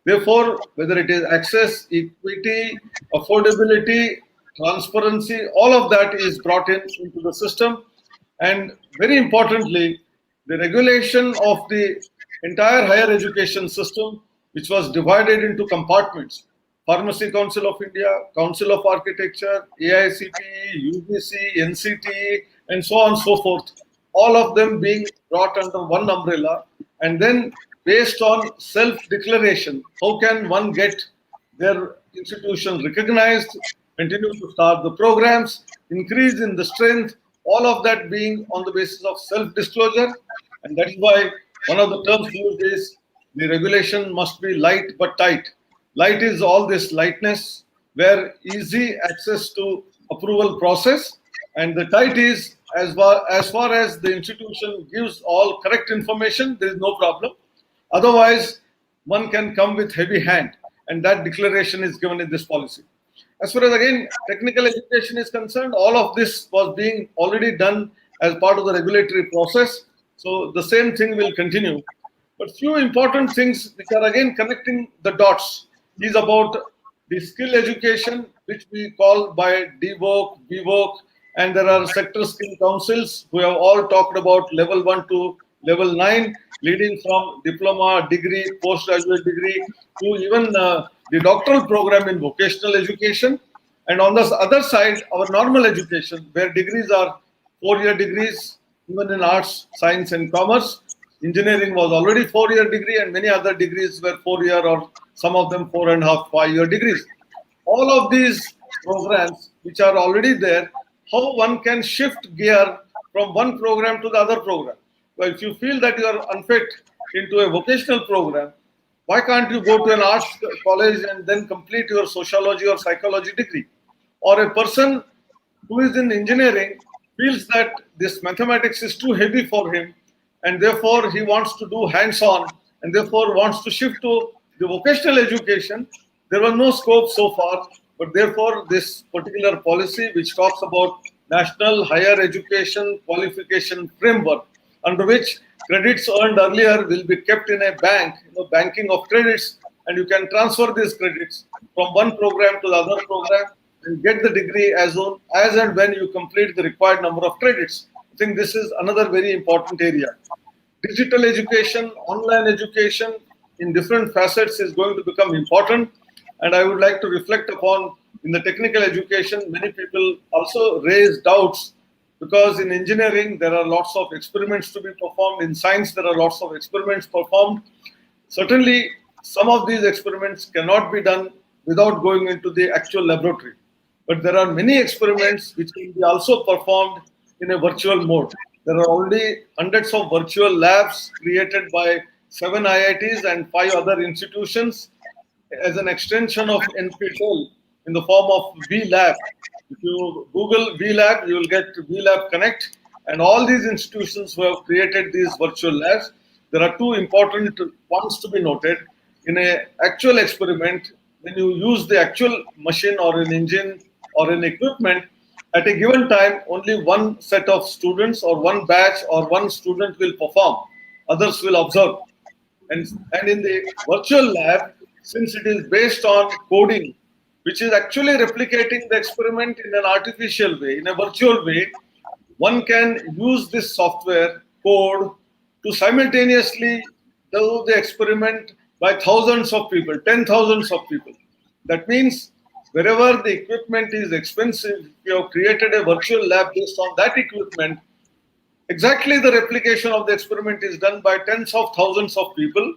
Therefore, whether it is access, equity, affordability, transparency, all of that is brought into the system. And very importantly, the regulation of the entire higher education system, which was divided into compartments: Pharmacy Council of India, Council of Architecture, AICTE, UGC, NCTE, and so on and so forth, all of them being brought under one umbrella, and then based on self-declaration, how can one get their institution recognized, continue to start the programs, increase in the strength, all of that being on the basis of self-disclosure. And that is why one of the terms used is the regulation must be light but tight. Light is all this lightness where easy access to approval process, and the tight is as far as the institution gives all correct information, there is no problem. Otherwise, one can come with heavy hand, and that declaration is given in this policy. As far as again technical education is concerned, all of this was being already done as part of the regulatory process. So the same thing will continue. But few important things which are again connecting the dots is about the skill education, which we call by DVOC, BVOC, and there are sector skill councils who have all talked about level 1 to level 9, leading from diploma, degree, postgraduate degree to even the doctoral program in vocational education. And on the other side, our normal education, where degrees are 4-year degrees, even in arts, science, and commerce. Engineering was already 4-year degree, and many other degrees were 4-year, or some of them 4.5, 5-year degrees. All of these programs which are already there, how one can shift gear from one program to the other program. So if you feel that you are unfit into a vocational program, why can't you go to an arts college and then complete your sociology or psychology degree? Or a person who is in engineering feels that this mathematics is too heavy for him, and therefore he wants to do hands-on, and therefore wants to shift to the vocational education. There was no scope so far, but therefore this particular policy which talks about National Higher Education Qualification Framework, under which credits earned earlier will be kept in a bank, banking of credits, and you can transfer these credits from one program to the other program and get the degree as and when you complete the required number of credits. I think this is another very important area. Digital education, online education in different facets is going to become important, and I would like to reflect upon in the technical education, many people also raise doubts because in engineering there are lots of experiments to be performed, in science there are lots of experiments performed. Certainly some of these experiments cannot be done without going into the actual laboratory, but there are many experiments which can be also performed in a virtual mode. There are already hundreds of virtual labs created by 7 IITs and 5 other institutions as an extension of NPTEL in the form of V Lab. If you Google VLab, you will get VLab Connect, and all these institutions who have created these virtual labs. There are two important points to be noted. In an actual experiment, when you use the actual machine or an engine or an equipment, at a given time, only one set of students or one batch or one student will perform. Others will observe. And in the virtual lab, since it is based on coding, which is actually replicating the experiment in an artificial way, in a virtual way, one can use this software code to simultaneously do the experiment by thousands of people, 10,000s of people. That means wherever the equipment is expensive, you have created a virtual lab based on that equipment. Exactly the replication of the experiment is done by tens of thousands of people.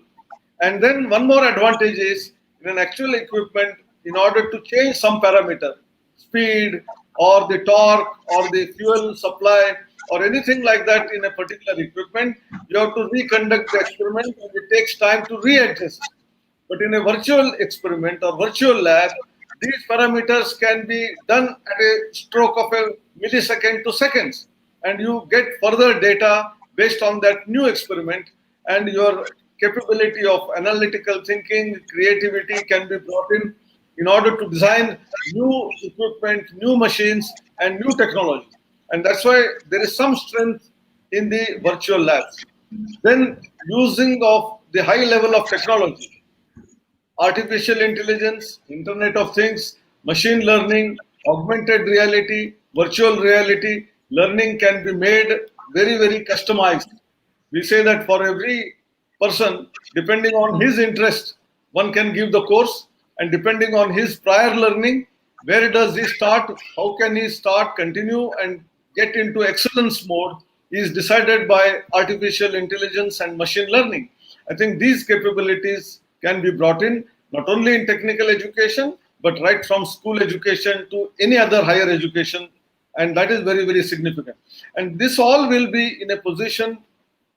And then one more advantage is in an actual equipment, in order to change some parameter, speed or the torque or the fuel supply or anything like that in a particular equipment, you have to reconduct the experiment and it takes time to readjust. But in a virtual experiment or virtual lab, these parameters can be done at a stroke of a millisecond to seconds. And you get further data based on that new experiment, and your capability of analytical thinking, creativity can be brought in order to design new equipment, new machines, and new technology. And that's why there is some strength in the virtual labs. Then using of the high level of technology, artificial intelligence, Internet of Things, machine learning, augmented reality, virtual reality, learning can be made very, very customized. We say that for every person, depending on his interest, one can give the course, and depending on his prior learning, where does he start, how can he start, continue, and get into excellence mode is decided by artificial intelligence and machine learning. I think these capabilities can be brought in not only in technical education, but right from school education to any other higher education. And that is very, very significant. And this all will be in a position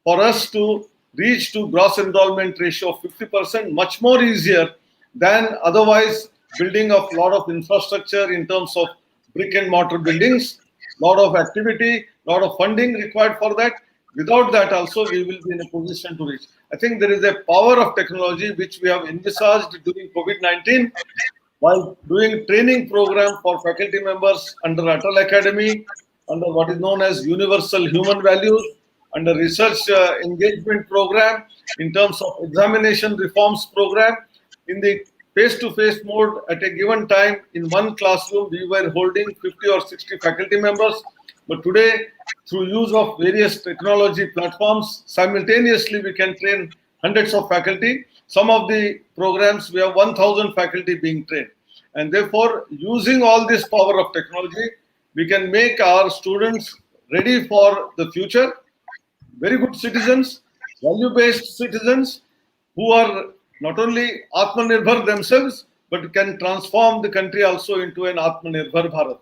for us to reach to gross enrollment ratio of 50%, much more easier than otherwise building of a lot of infrastructure in terms of brick and mortar buildings, lot of activity, lot of funding required for that. Without that also we will be in a position to reach. I think there is a power of technology which we have envisaged during COVID-19 while doing training program for faculty members under Atal Academy, under what is known as Universal Human Values, under research engagement program, in terms of examination reforms program. In the face-to-face mode at a given time in one classroom, we were holding 50 or 60 faculty members. But today, through use of various technology platforms, simultaneously we can train hundreds of faculty. Some of the programs, we have 1,000 faculty being trained. And therefore, using all this power of technology, we can make our students ready for the future, very good citizens, value-based citizens who are not only Atmanirbhar themselves, but can transform the country also into an Atmanirbhar Bharat.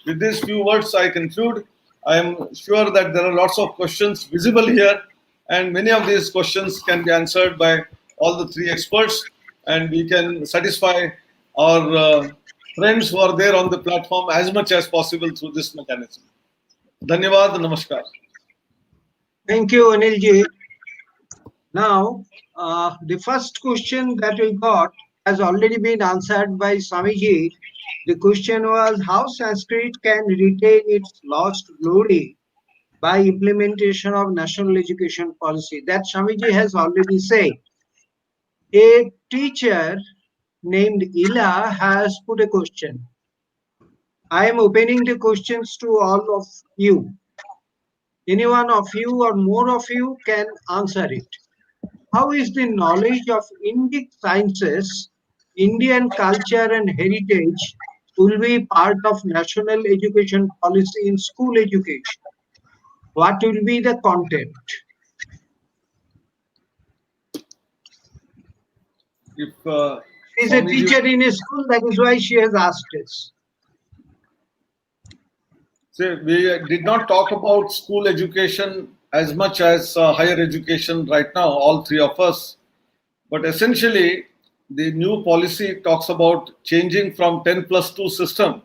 With these few words, I conclude. I am sure that there are lots of questions visible here, and many of these questions can be answered by all the three experts, and we can satisfy our friends who are there on the platform as much as possible through this mechanism. Dhanyavad, namaskar. Thank you, Anilji. Now, the first question that we got has already been answered by Swamiji. The question was how Sanskrit can retain its lost glory by implementation of national education policy. That Swamiji has already said. A teacher named Ila has put a question. I am opening the questions to all of you. Any one of you or more of you can answer it. How is the knowledge of Indic sciences, Indian culture and heritage will be part of national education policy in school education? What will be the content? If She is a teacher in a school, that is why she has asked us. So we did not talk about school education as much as higher education right now, all three of us. But essentially, the new policy talks about changing from 10+2 system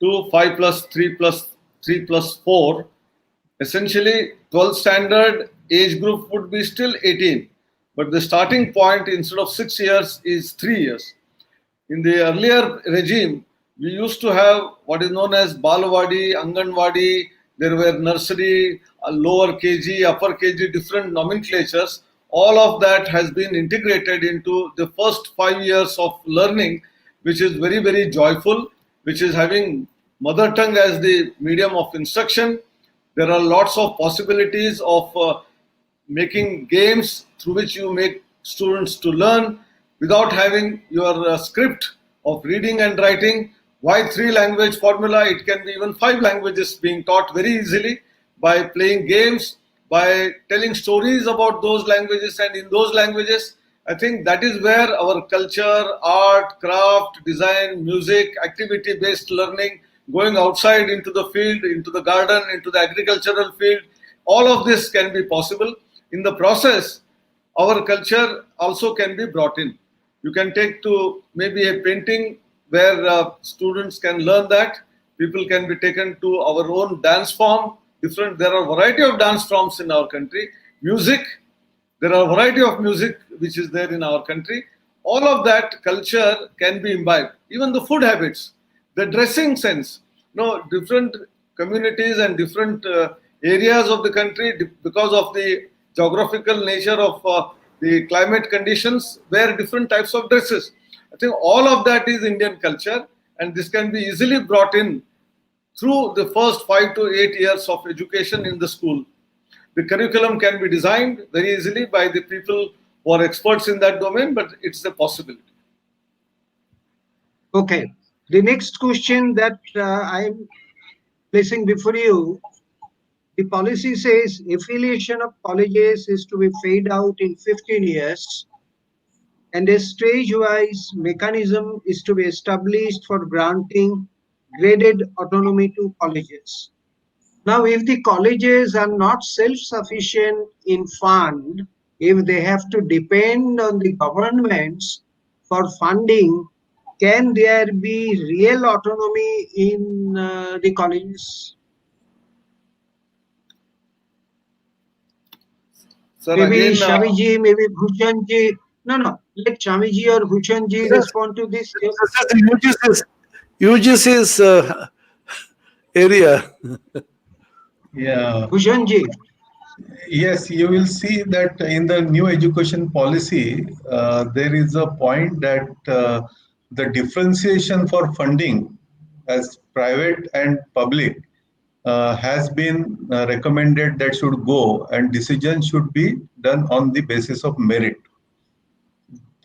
to 5 plus 3 plus 3 plus 4. Essentially, 12th standard age group would be still 18, but the starting point instead of 6 years is 3 years. In the earlier regime, we used to have what is known as Balwadi, Anganwadi, there were nursery, lower KG, upper KG, different nomenclatures. All of that has been integrated into the first 5 years of learning, which is very, very joyful, which is having mother tongue as the medium of instruction. There are lots of possibilities of making games through which you make students to learn without having your script of reading and writing. Why 3-language formula? It can be even 5 languages being taught very easily by playing games, by telling stories about those languages, and in those languages, I think that is where our culture, art, craft, design, music, activity-based learning, going outside into the field, into the garden, into the agricultural field, all of this can be possible. In the process, our culture also can be brought in. You can take to maybe a painting where students can learn that. People can be taken to our own dance form. There are a variety of dance forms in our country. Music, there are a variety of music which is there in our country. All of that culture can be imbibed. Even the food habits, the dressing sense. Different communities and different areas of the country, because of the geographical nature of the climate conditions, wear different types of dresses. I think all of that is Indian culture, and this can be easily brought in through the first 5 to 8 years of education in the school. The curriculum can be designed very easily by the people who are experts in that domain, but it's a possibility. Okay. The next question that I'm placing before you, the policy says affiliation of colleges is to be phased out in 15 years, and a stage-wise mechanism is to be established for granting graded autonomy to colleges. Now, if the colleges are not self-sufficient in fund, if they have to depend on the governments for funding, can there be real autonomy in the colleges? Sir, Maybe again, Shamiji, maybe Bhushanji. No. Let Shamiji or Bhushanji respond to this. This is UGC's area. Yeah. Bhushanji. Yes, you will see that in the new education policy, there is a point that the differentiation for funding as private and public has been recommended that should go, and decision should be done on the basis of merit.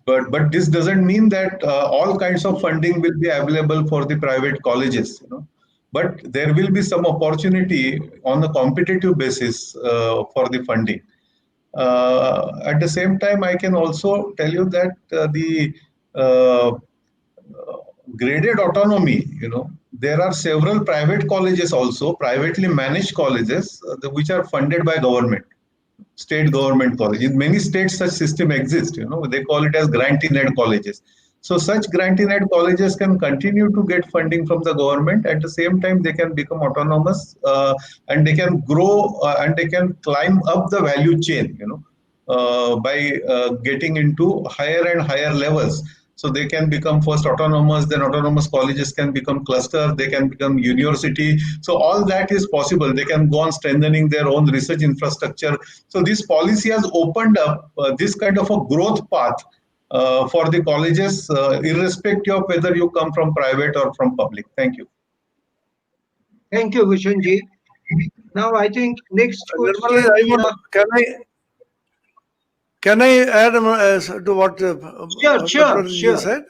But this doesn't mean that all kinds of funding will be available for the private colleges, but there will be some opportunity on a competitive basis for the funding. At the same time, I can also tell you that the graded autonomy, there are several private colleges also, privately managed colleges, which are funded by government. State government college. In many states, such system exists. They call it as grant-in-aid colleges. So such grant-in-aid colleges can continue to get funding from the government. At the same time, they can become autonomous and they can grow and they can climb up the value chain. By getting into higher and higher levels. So they can become first autonomous, then autonomous colleges can become cluster, they can become university. So all that is possible. They can go on strengthening their own research infrastructure. So this policy has opened up this kind of a growth path for the colleges, irrespective of whether you come from private or from public. Thank you. Thank you, Bhushanji. Now I think next question. Can I add to what Sure. said?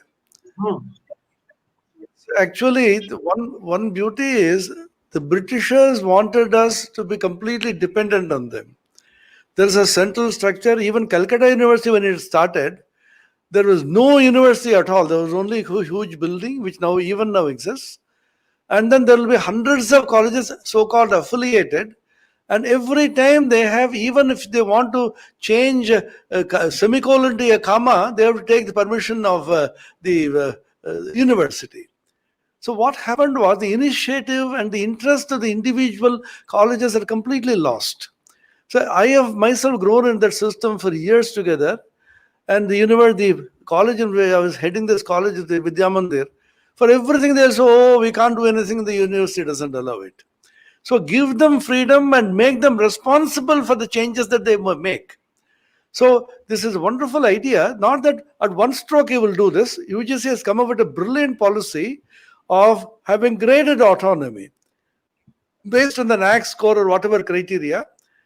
Actually, one beauty is the Britishers wanted us to be completely dependent on them. There's a central structure. Even Calcutta University, when it started, there was no university at all. There was only a huge building, which now exists. And then there will be hundreds of colleges, so-called affiliated. And every time they have, even if they want to change a semicolon to a comma, they have to take the permission of the university. So what happened was the initiative and the interest of the individual colleges are completely lost. So I have myself grown in that system for years together. And the college in where I was heading this college, the Vidyamandir, for everything they'll say, oh, we can't do anything, the university doesn't allow it. So give them freedom and make them responsible for the changes that they make. So this is a wonderful idea. Not that at one stroke you will do this. UGC has come up with a brilliant policy of having graded autonomy based on the NAAC score or whatever criteria.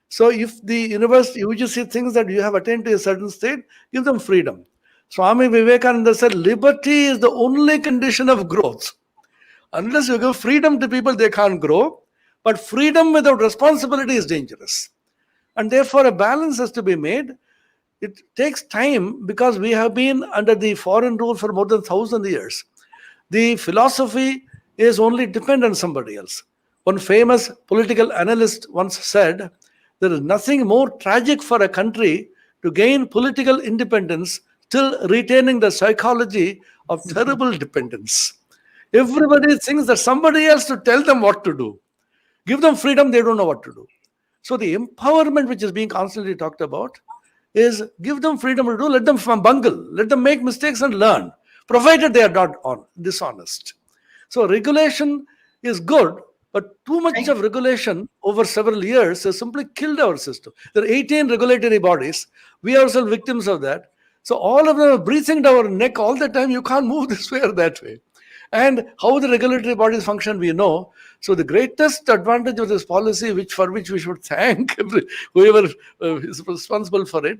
So if the university UGC thinks that you have attained to a certain state, give them freedom. Swami Vivekananda said, liberty is the only condition of growth. Unless you give freedom to people, they can't grow. But freedom without responsibility is dangerous. And therefore, a balance has to be made. It takes time because we have been under the foreign rule for more than 1,000 years. The philosophy is only dependent on somebody else. One famous political analyst once said, there is nothing more tragic for a country to gain political independence still retaining the psychology of terrible dependence. Everybody thinks that somebody else to tell them what to do. Give them freedom, they don't know what to do. So the empowerment which is being constantly talked about is give them freedom to do, let them bungle, let them make mistakes and learn, provided they are not dishonest. So regulation is good, but too much of regulation over several years has simply killed our system. There are 18 regulatory bodies. We are also victims of that. So all of them are breathing down our neck all the time. You can't move this way or that way. And how the regulatory bodies function, we know. So the greatest advantage of this policy, for which we should thank whoever is responsible for it,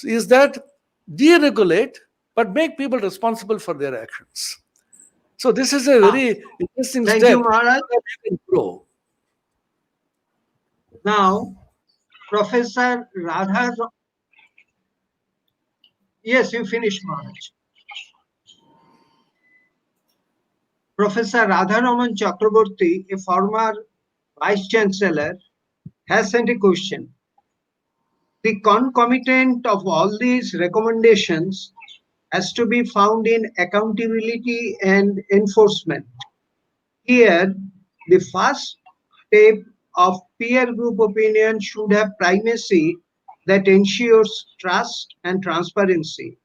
is that deregulate, but make people responsible for their actions. So this is a very interesting Thank step. you, Maharaj. Grow. Now, Professor Radha. Yes, you finished, Maharaj. Professor Radharaman Chakraborty, a former Vice Chancellor, has sent a question. The concomitant of all these recommendations has to be found in accountability and enforcement. Here, the first step of peer group opinion should have primacy that ensures trust and transparency.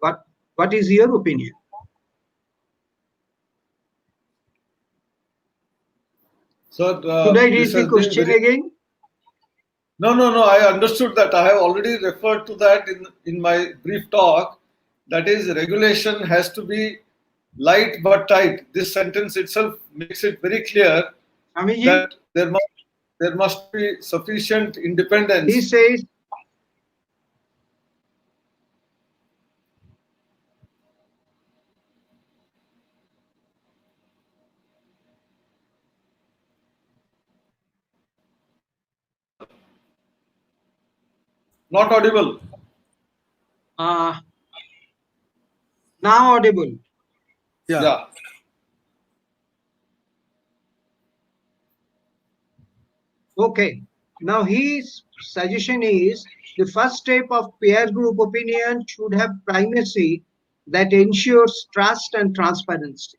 What is your opinion? Sir, Should I read the question again? No. I understood that. I have already referred to that in my brief talk. That is, regulation has to be light but tight. This sentence itself makes it very clear that there must be sufficient independence. He says, Not audible. now audible. Yeah. Okay. Now his suggestion is the first step of peer group opinion should have primacy that ensures trust and transparency.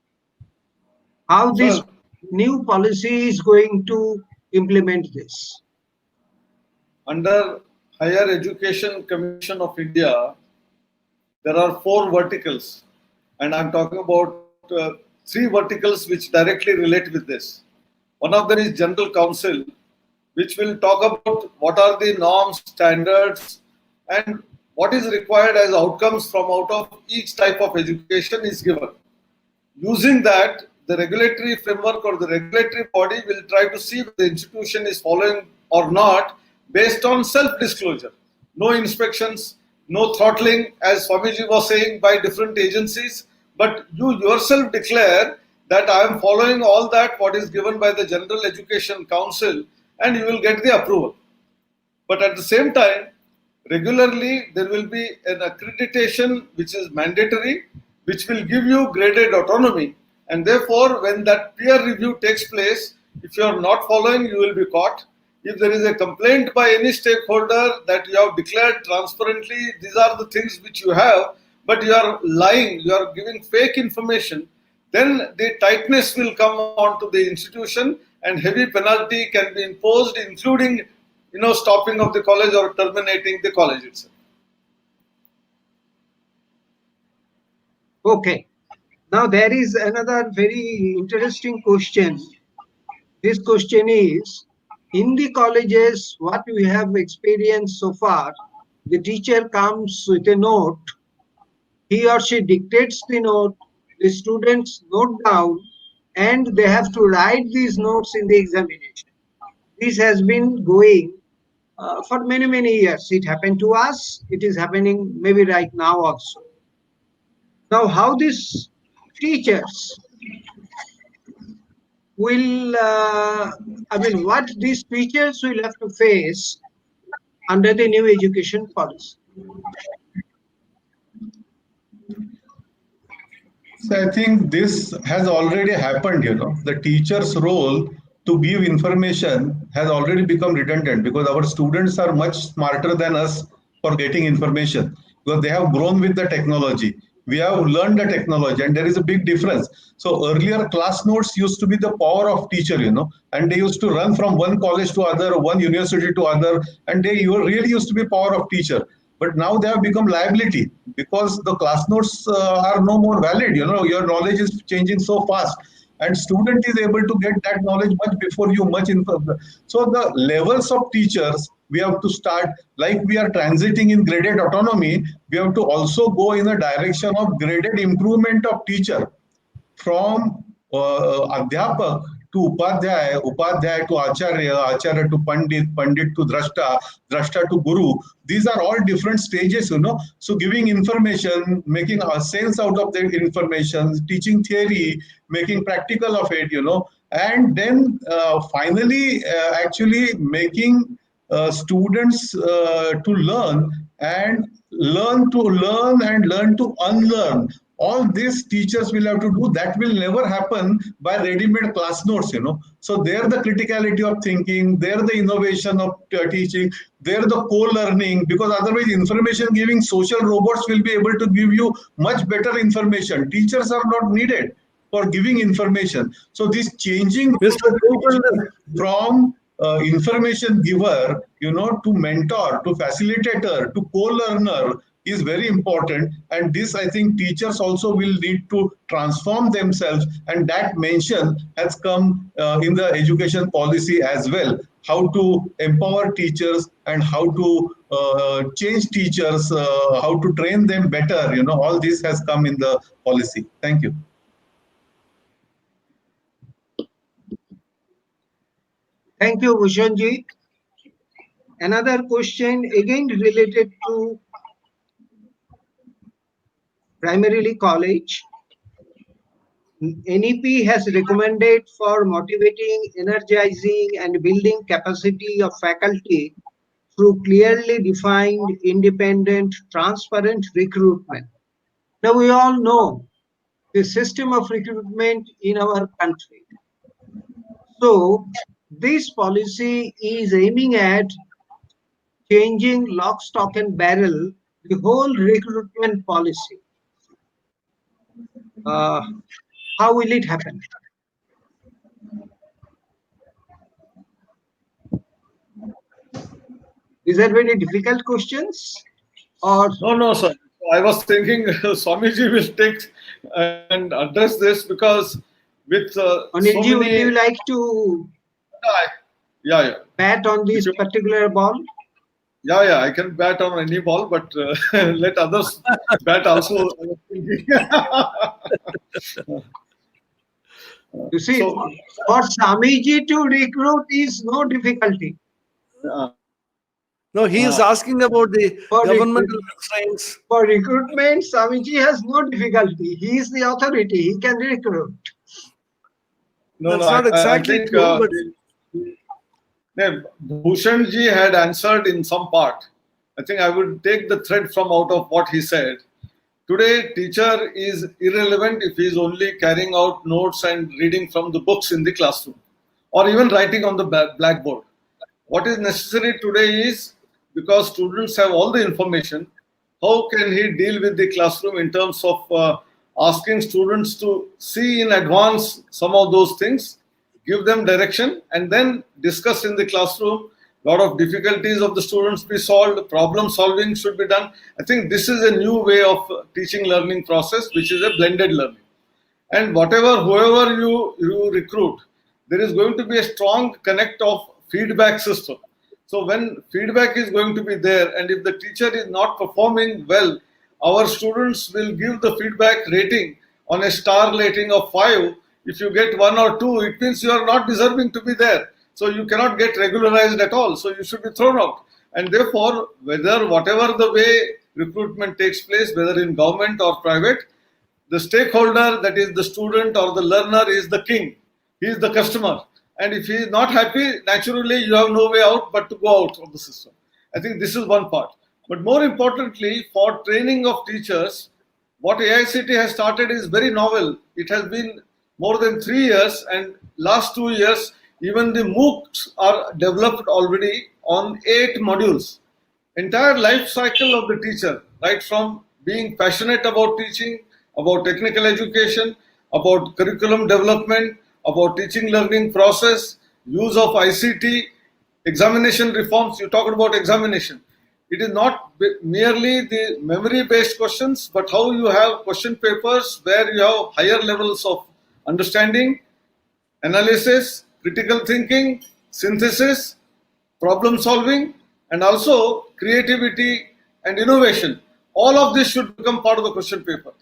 How this new policy is going to implement this? Under Higher Education Commission of India, there are 4 verticals, and I'm talking about 3 verticals which directly relate with this. One of them is General Council, which will talk about what are the norms, standards, and what is required as outcomes from out of each type of education is given. Using that, the regulatory framework or the regulatory body will try to see if the institution is following or not based on self-disclosure. No inspections, no throttling, as Swamiji was saying, by different agencies, but you yourself declare that I am following all that what is given by the General Education Council, and you will get the approval. But at the same time, regularly there will be an accreditation which is mandatory, which will give you graded autonomy, and therefore when that peer review takes place, if you are not following, you will be caught. If there is a complaint by any stakeholder that you have declared transparently, these are the things which you have, but you are lying, you are giving fake information, then the tightness will come onto the institution and heavy penalty can be imposed, including stopping of the college or terminating the college itself. Okay. Now there is another very interesting question. This question is, in the colleges, what we have experienced so far, the teacher comes with a note, he or she dictates the note, the students note down, and they have to write these notes in the examination. This has been going for many, many years. It happened to us. It is happening maybe right now also. Now, how these teachers will, what these teachers will have to face under the new education policy? So I think this has already happened, the teacher's role to give information has already become redundant because our students are much smarter than us for getting information because they have grown with the technology. We have learned the technology and there is a big difference. So earlier class notes used to be the power of teacher, and they used to run from one college to other, one university to other, and they really used to be power of teacher. But now they have become liability because the class notes are no more valid. Your knowledge is changing so fast and student is able to get that knowledge much before you, much in. So the levels of teachers, we have to start, like we are transiting in graded autonomy, we have to also go in a direction of graded improvement of teacher from adhyapak to upadhyay, upadhyay to acharya, acharya to pandit, pandit to drashta, drashta to guru. These are all different stages, So giving information, making a sense out of the information, teaching theory, making practical of it, and then finally actually making students to learn and learn to learn and learn to unlearn. All these teachers will have to do. That will never happen by ready-made class notes, So there the criticality of thinking, there the innovation of teaching, there the co-learning, because otherwise information giving social robots will be able to give you much better information. Teachers are not needed for giving information. So this changing from information giver, to mentor, to facilitator, to co-learner is very important. And this, I think, teachers also will need to transform themselves. And that mention has come in the education policy as well. How to empower teachers and how to change teachers, how to train them better. All this has come in the policy. Thank you. Thank you, Bhushanji. Another question, again related to primarily college. NEP has recommended for motivating, energizing, and building capacity of faculty through clearly defined, independent, transparent recruitment. Now, we all know the system of recruitment in our country. So, this policy is aiming at changing lock, stock, and barrel the whole recruitment policy. How will it happen? Is that very difficult questions? Or No, sir. I was thinking Swamiji will take and address this because with Anilji, would you like to bat on this particular ball? Yeah, I can bat on any ball, but let others bat also. You see, for Swamiji to recruit is no difficulty. No, he is asking about the governmental constraints. For recruitment, Swamiji has no difficulty. He is the authority. He can recruit. No, that's not exactly true. Bhushanji had answered in some part. I think I would take the thread from out of what he said. Today, teacher is irrelevant if he is only carrying out notes and reading from the books in the classroom or even writing on the blackboard. What is necessary today is, because students have all the information, how can he deal with the classroom in terms of asking students to see in advance some of those things, give them direction, and then discuss in the classroom. A lot of difficulties of the students be solved, problem solving should be done. I think this is a new way of teaching learning process, which is a blended learning. And whoever you recruit, there is going to be a strong connect of feedback system. So when feedback is going to be there, and if the teacher is not performing well, our students will give the feedback rating on a star rating of 5. If you get 1 or 2, it means you are not deserving to be there. So you cannot get regularized at all. So you should be thrown out. And therefore, whatever the way recruitment takes place, whether in government or private, the stakeholder, that is the student or the learner, is the king. He is the customer. And if he is not happy, naturally you have no way out but to go out of the system. I think this is one part. But more importantly, for training of teachers, what AICTE has started is very novel. It has been more than 3 years, and last 2 years, even the MOOCs are developed already on 8 modules. Entire life cycle of the teacher, right from being passionate about teaching, about technical education, about curriculum development, about teaching learning process, use of ICT, examination reforms. You talked about examination. It is not merely the memory-based questions, but how you have question papers where you have higher levels of understanding, analysis, critical thinking, synthesis, problem solving, and also creativity and innovation. All of this should become part of the question paper.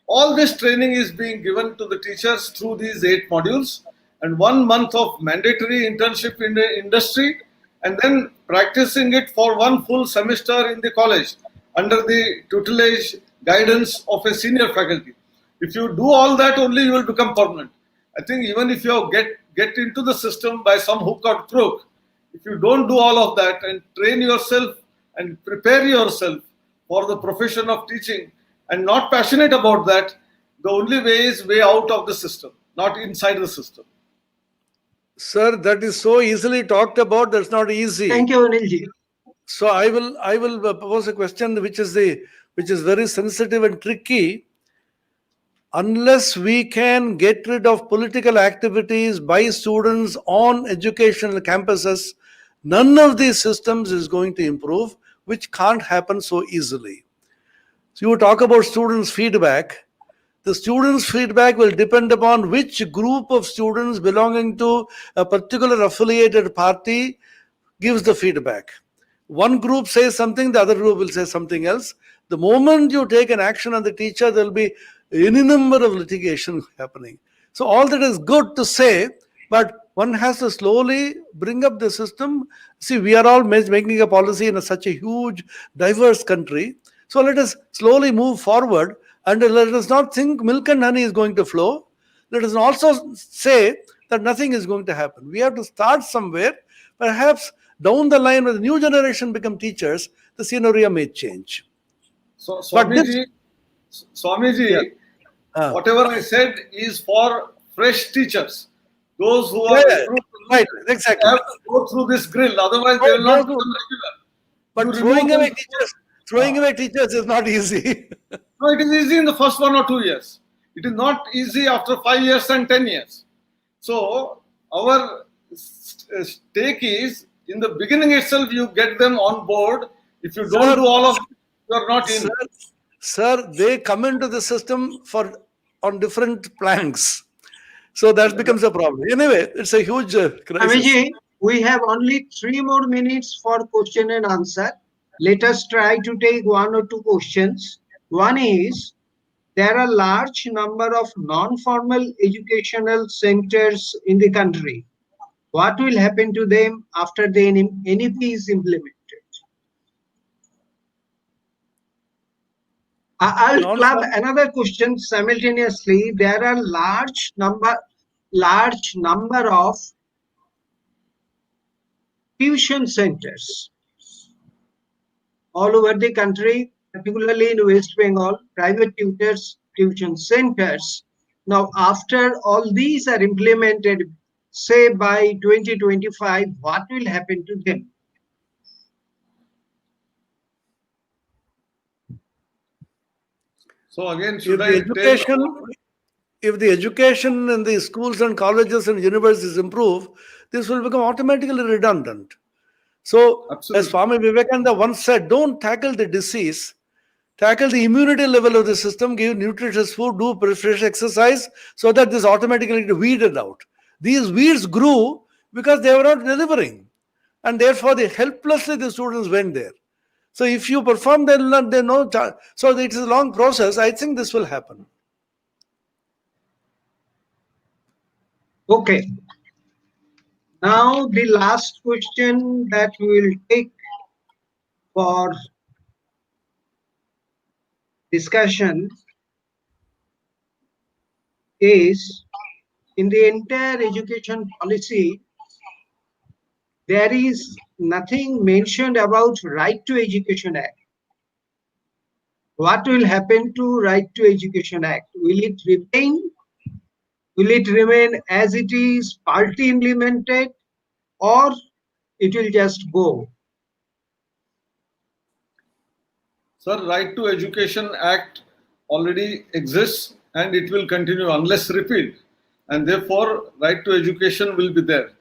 All this training is being given to the teachers through these 8 modules, and 1 month of mandatory internship in the industry, and then practicing it for 1 full semester in the college under the tutelage guidance of a senior faculty. If you do all that, only you will become permanent. I think even if you get into the system by some hook or crook, if you don't do all of that and train yourself and prepare yourself for the profession of teaching and not passionate about that, the only way is way out of the system, not inside the system. Sir, that is so easily talked about. That's not easy. Thank you, Anilji. So I will propose a question which is very sensitive and tricky. Unless we can get rid of political activities by students on educational campuses, none of these systems is going to improve, which can't happen so easily. So you talk about students' feedback. The students' feedback will depend upon which group of students belonging to a particular affiliated party gives the feedback. One group says something, the other group will say something else. The moment you take an action on the teacher, there will be any number of litigation happening. So all that is good to say, but one has to slowly bring up the system. See, we are all making a policy in such a huge, diverse country. So let us slowly move forward, and let us not think milk and honey is going to flow. Let us also say that nothing is going to happen. We have to start somewhere. Perhaps down the line, when the new generation become teachers, the scenario may change. So, Swamiji, whatever I said is for fresh teachers. Those who are recruited, right, exactly. they have to go through this grill, otherwise they will not become regular. But throwing away teachers is not easy. No, it is easy in the first 1 or 2 years. It is not easy after 5 years and 10 years. So our stake is, in the beginning itself, you get them on board. If you don't do all of it, you are not in. Sir, they come into the system on different planks. So that becomes a problem. Anyway, it's a huge crisis. Amiji, we have only 3 more minutes for question and answer. Let us try to take 1 or 2 questions. One is, there are large number of non-formal educational centers in the country. What will happen to them after the NEP is implemented? I'll club another question simultaneously. There are large number of tuition centers all over the country, particularly in West Bengal, private tuition centers. Now, after all these are implemented, say by 2025, what will happen to them? So again, If should the I tell? education in the schools and colleges and universities improve, this will become automatically redundant. So, as Absolutely. Swami Vivekananda once said, don't tackle the disease, tackle the immunity level of the system, give nutritious food, do fresh exercise, so that this automatically weeded out. These weeds grew because they were not delivering, and therefore helplessly the students went there. So if you perform, then they know. So it is a long process. I think this will happen. Okay. Now the last question that we will take for discussion is, in the entire education policy, there is nothing mentioned about Right to Education Act. What will happen to Right to Education Act? Will it remain? Will it remain as it is, partly implemented, or it will just go? Sir, Right to Education Act already exists and it will continue unless repealed. And therefore, right to education will be there.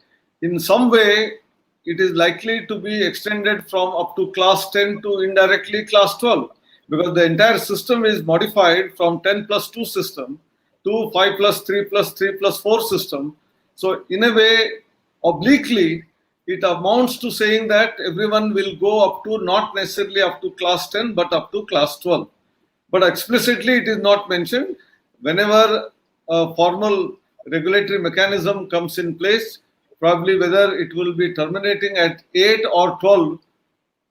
In some way, it is likely to be extended from up to class 10 to indirectly class 12, because the entire system is modified from 10 plus 2 system to 5 plus 3 plus 3 plus 4 system. So in a way, obliquely, it amounts to saying that everyone will go up to, not necessarily up to class 10, but up to class 12. But explicitly it is not mentioned. Whenever a formal regulatory mechanism comes in place, probably whether it will be terminating at 8 or 12,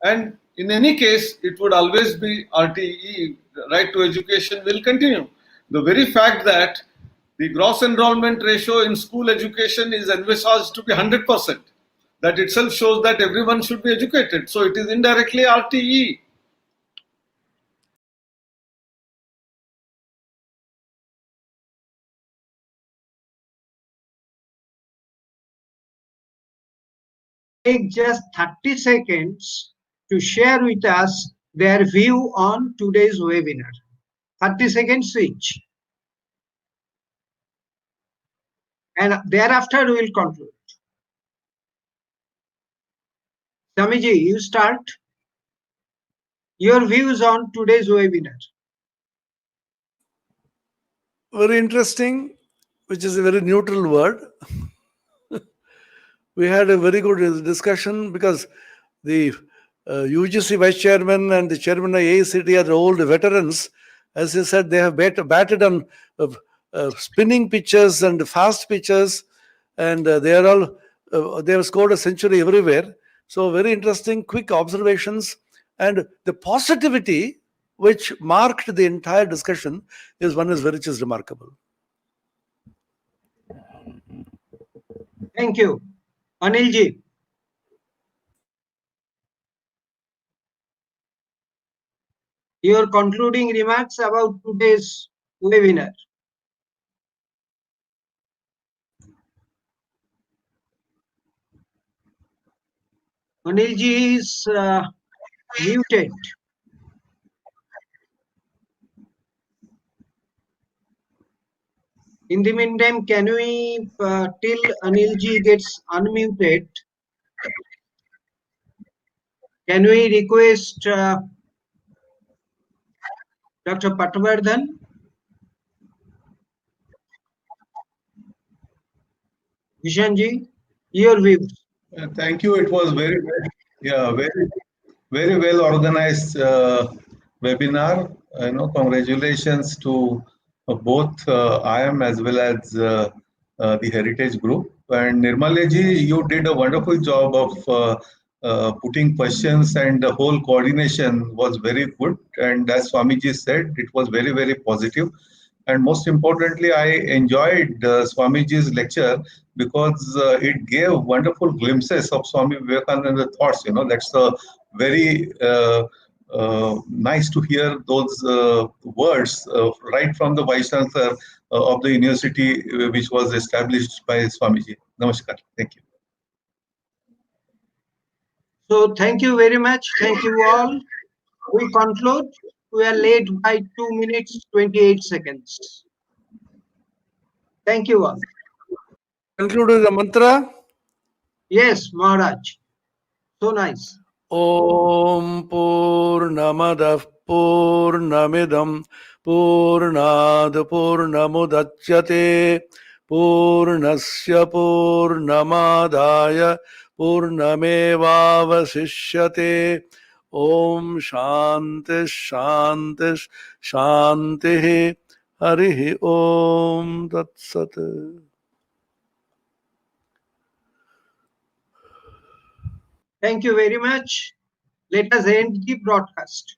and in any case, it would always be RTE, right to education will continue. The very fact that the gross enrollment ratio in school education is envisaged to be 100%, that itself shows that everyone should be educated. So it is indirectly RTE. Take just 30 seconds to share with us their view on today's webinar. 30 seconds each. And thereafter we will conclude. Swamiji, you start. Your views on today's webinar. Very interesting, which is a very neutral word. We had a very good discussion because the UGC vice chairman and the chairman of AICTE are old veterans. As he said, they have batted on spinning pitches and fast pitches, and they are all they have scored a century everywhere. So very interesting, quick observations, and the positivity which marked the entire discussion is which is remarkable. Thank you. Anilji. Your concluding remarks about today's webinar. Anilji is muted. In the meantime, can we, till Anilji gets unmuted, can we request Dr. Patwardhan? Bhushanji, your views. Thank you. It was very well organized webinar. Congratulations to both IM as well as the Heritage Group. And Nirmalaji, you did a wonderful job of putting questions, and the whole coordination was very good. And as Swamiji said, it was very, very positive. And most importantly, I enjoyed Swamiji's lecture because it gave wonderful glimpses of Swami Vivekananda thoughts. That's a very nice to hear those words right from the Vice Chancellor of the university, which was established by Swamiji. Namaskar. Thank you. So thank you very much. Thank you all. We conclude. We are late by 2 minutes 28 seconds. Thank you all. Conclude with the mantra. Yes, Maharaj. So nice. Om Purnamadah Purnamidam Purnad Purnamudachyate Purnasya Purnamadaya Purnamevavasishyate. Om Shanti Shanti Shanti. Harihi Om Tat Sat. Thank you very much. Let us end the broadcast.